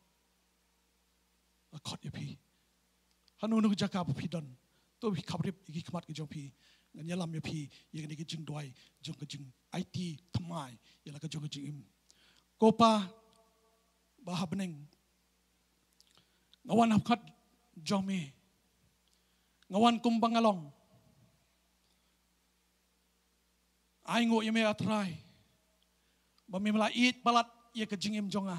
[SPEAKER 2] khot ya pi hanu nu jaka pa pi don to bi khabrip ki khmat ki jong pi ngan yalam ya pi ye ni ki jing doi jong ka jing it thamai ya la ka jong ka jing im kopa ba habneng ngawan hapkhat jong me ngawan kum bangalong ai ngo ye me atrai ba mi mala it balat ye ka jing im jonga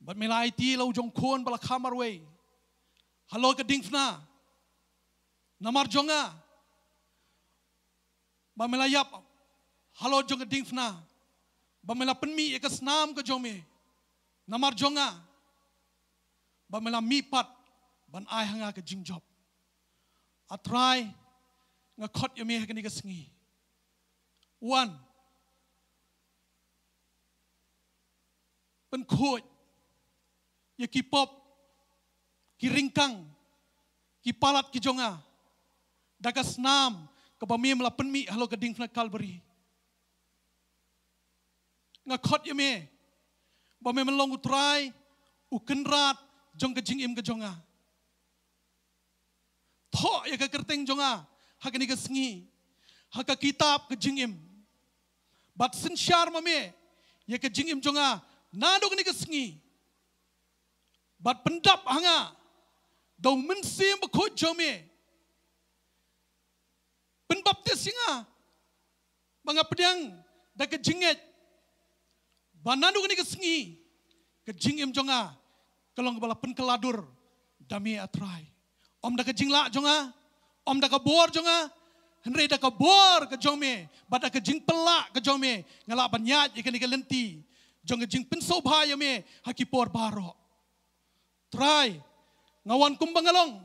[SPEAKER 2] but milai ti lau jong kon bala kamar we halo ka dingfna namar jonga ba melayap halo jong ka dingfna ba mela penmi ka snam ka jome namar jonga ba mela mi pat ban ai hanga ka jing job atrai nga khot yame ka ni ka sngi one pen khot ya ki pop ki ringkang ki palat ki jonga daga snam ka bami mla penmi halo ka ding fna kalbari nga khot yame bami melong utrai u kenrat jong ka jing im ka jonga tho ya ka kerteng jonga hakani ka sngi haka kitab ka jing im bat sin shar mame ya ka jing im jonga nado ka ni ka sngi bat pendap hanga dong mensim ba khot jome penbaptis singa banga pedang da ka jinget bananu ni ka sngi ka jingim jonga kalong bala pen keladur dami atrai om da ka jingla jonga om da ka bor jonga henre da ka bor ka jome bat da ka jing pelak ka jome ngala banyat ikan ka lenti jonga jing pen sobha yame hakipor baro try ngawan kumbangalong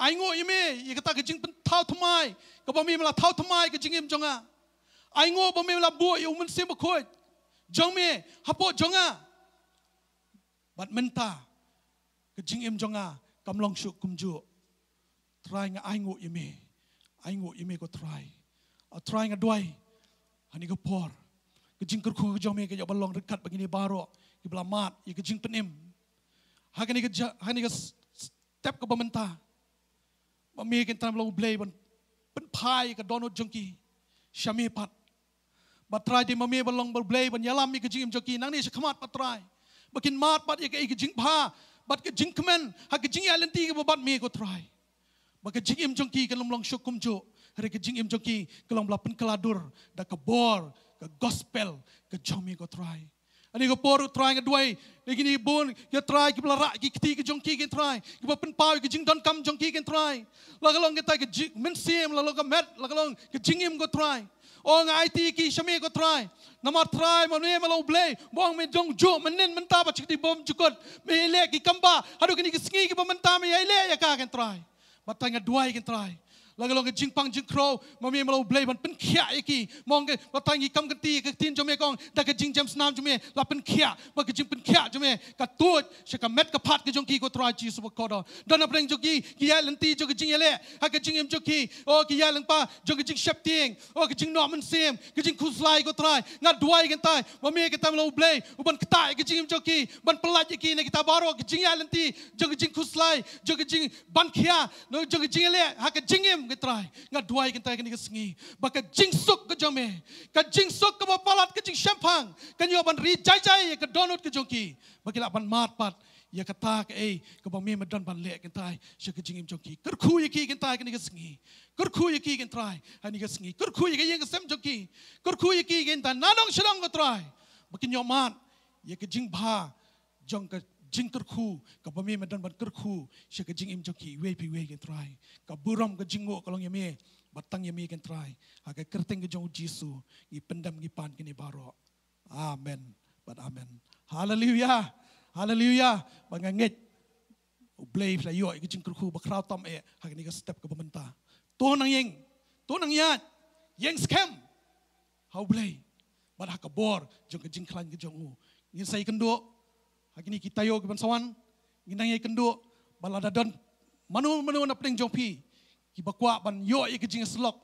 [SPEAKER 2] ai ngo yeme ye kata kejing pen thau thamai ka bami mala thau thamai ka jingim jonga ai ngo bami mala bo yu men sim khoi jongme hapo jonga bat menta ka jingim jonga kamlong shu kumju try nga ai ngo yeme ko try a try nga doi ani ko por ka jing kur ko jongme ka balong dekat begini baro ki blamat ye ka jing penim Hakani ka step ka bamenta. Mami kan tam lo blay ban pen pai ka dono jongki. Shami pat. Batrai di mami balong blay ban yalam mi ka jing jongki nang ni sa khamat patrai. Bakin mat pat ye ka jing pha bat ka jing kmen ha ka jing alenti ka bat mi ko try. Ba ka jing im jongki ka lomlong shukum jo. Hari ka jing im jongki ka lom pen keladur da ka bor ka gospel ka jomi ko try. Ani ko por try nga duai legini bon ya try ki blara ki kiti ki jongki ki try ki ba pen pau ki jing don kam jongki ki try lagalong kita ki men sim lagalong ka met lagalong ki jingim ko try o nga IT ki shame ko try namar try mo ne malo blay bong me jong jo menen menta ba chikti bom jukot me le ki kamba hadu ki sngi ki ba menta me ile ya ka kan try batanga duai ki try lagalong jing pang jing crow mami malo blay ban pen khia iki mong ke batangi kam kanti ke tin jome kong da ke jing jam snam jome la pen khia ba ke jing pen khia jome ka tut se ka met ka phat ke jong ki ko try chi su ko do don na breng joki ki ya lenti jo ke jing ele ha ke jing em joki o ki ya lang pa jo ke jing shapting o ke jing no man sem ke jing khuslai ko try nga duai ke tai mami ke tam lo blay uban ktai ke jing em joki ban pelat ki ne kita baro ke jing ya lenti jo ke jing khuslai jo ke jing ban khia no jo ke jing ele ha ke jing em getrai nga duai kan tai kan ni sngi baka jingsuk ka jome ka jingsuk ka palat ka jing shampang kan yo ban ri jai jai ka donut ka jongki baki la ban mat pat ya kata ke bami medan ban lek kentai syek jingim joki kerku yaki kentai kini kesengi kerku yaki kentrai hani kesengi kerku yaki yang kesem joki kerku yaki kentai nanong sedang ketrai makin nyoman ya ke jing bha jong ke jing kerku ke bami medan ban kerku syek jingim joki we pi we kentrai ke buram ke jingo kalau yami batang yami kentrai agak kerteng ke jong Jisu i pendam i pan kini baro amen but amen haleluya haleluya bangangit ublay sa yo ikijing kerku bakraw tam hagni ka step ka pamenta to nang yat yeng scam how blay but hakabor jong kajing klan ke jong ngin say kendo hagni kita yo ke bansawan nginang ye kendo balada don manu na pling jong pi kibakwa ban yo ikijing slok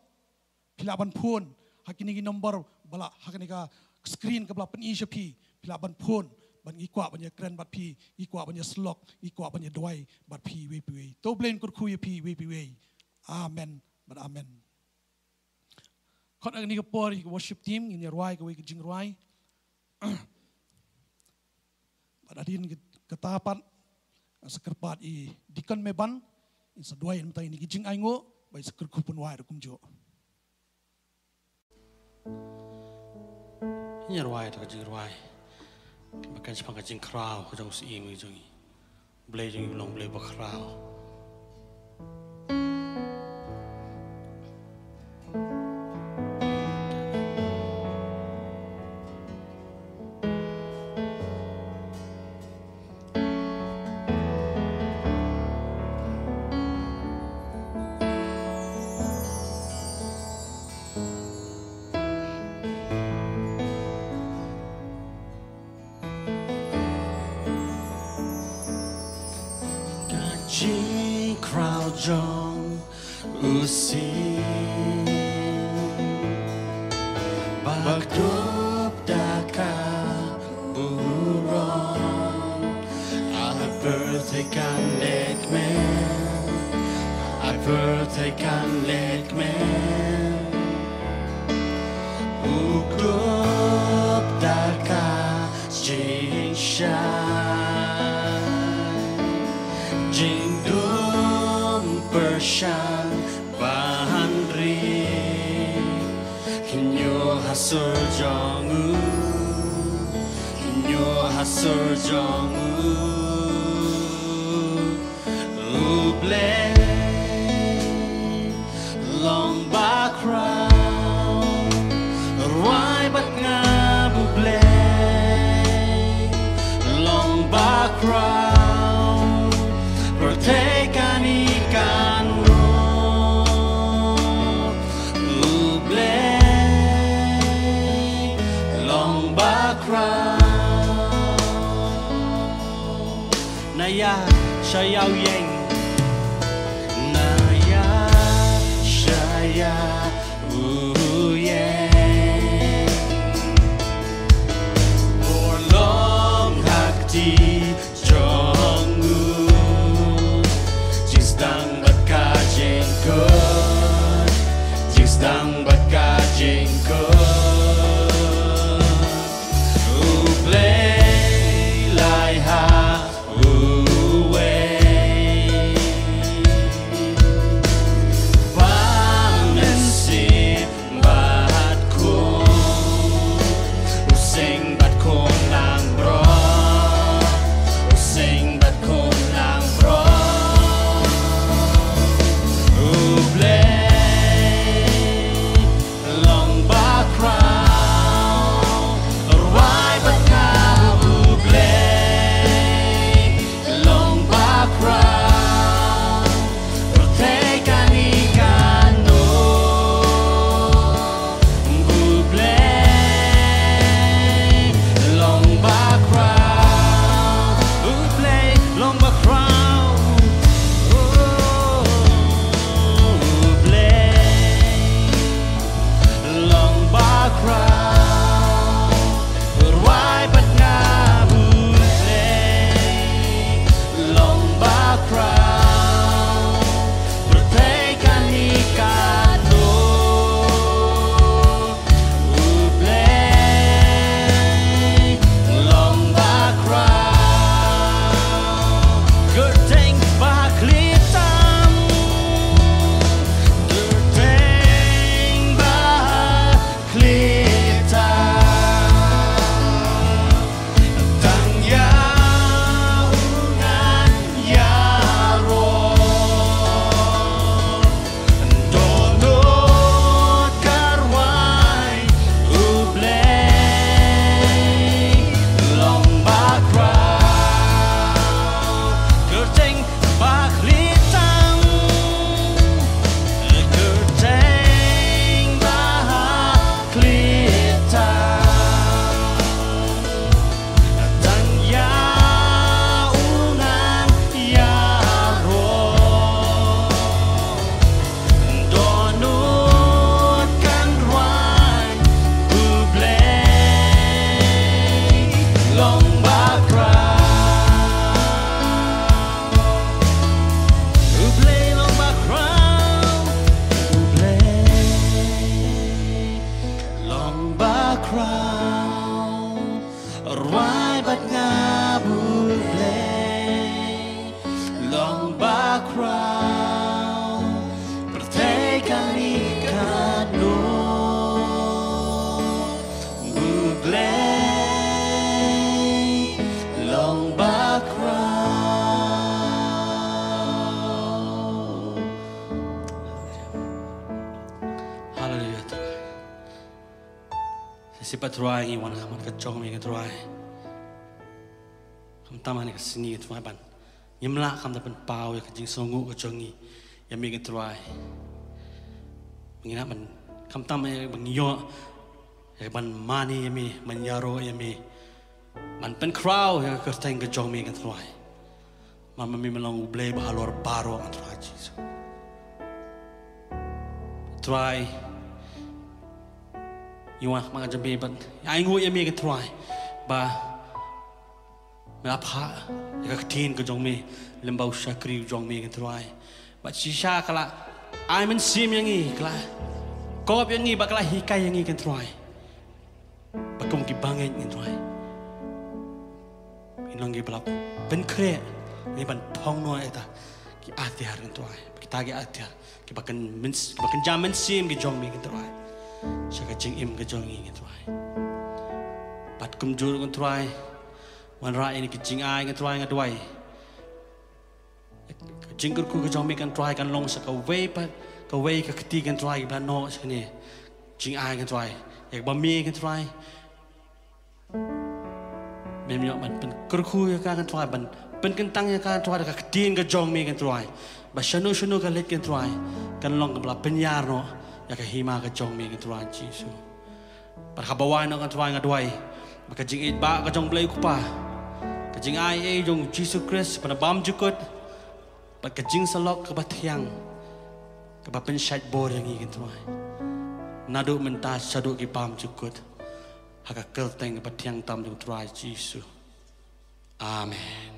[SPEAKER 2] pila ban phone hagni ki number bala hagni ka screen ka bala pen i pi pila ban phone ban ikwa banya kren bat pi ikwa banya slok ikwa banya doi bat pi we to blame kurku ye pi we amen but amen kot agni ka por worship team in your wai ka we jing rwai badadin ketapan sekerpat i dikon meban in sadwai entai ni jing aingo bai sekerku pun wai kumjo
[SPEAKER 1] in your wai to jing rwai Makan sepang kacing kerau, kacang seimi jangi, beli jangi belum beli bakrau. Crowd jong usi bagdup daka burong I birthday kan lek men I birthday kan lek men ugup daka jing Persyan bahandri kinyo hasur jongu uble long background rwai bat nga buble long background pertekan ikan long background Naya Shayao Yang Naya Shayao Yang For long hakti Jonggu Jistang baka jengkot Jistang baka jengkot siapa tuai ni wan kaman kacong mi tuai kam taman ni kesini tuai ban nyemla kam tapan pau ya kajing songu kacongi ya mi tuai menginap man kam taman ya bangyo ya ban mani ya mi menyaro ya mi man pen crowd ya kerteng kacong mi tuai mama mi melong ublay bahalor baro ang tuai Jesus tuai Iwan mga jambi ban ay ngu yami ka try ba melapha ka tin ka jong mi lembau syakri jong mi ka try ba shisha kala ay men sim yang i kala kop yang i bakala hikai yang i ka try ba kum ki bangen ni try inong gi balap ben kre ni ban phong no eta ki atiar kan try kita gi atiar ki bakan jaman sim ki jong mi ka try Saka jing im ke jong ingin tuai. Pat kum jur kan tuai. Wan rai ini ke jing ai kan tuai ngaduai. Jing kurku ke jong mi kan tuai kan long saka wei pat ka wei ka keti kan tuai ban no sakni. Jing ai kan tuai. Yak ba mi kan tuai. Mem yo man pen kurku ya kan tuai ban pen kentang ya kan tuai ka keti ke jong mi kan tuai. Ba shanu ka let kan tuai. Kan long ka bla penyar no. Ya kahima ka jong mi ka tuan Jesus. Parhabawan na ka tuan nga duay. Makajing it ba ka jong blay ko pa. Kajing ay jong Jesus Christ panabam jukot. Pagkajing salok ka batyang. Kapapen syait boring ka tuan. Nadu mentas sadu ki pam jukot. Haka kelteng ka batyang tam jong tuan Jesus. Amen.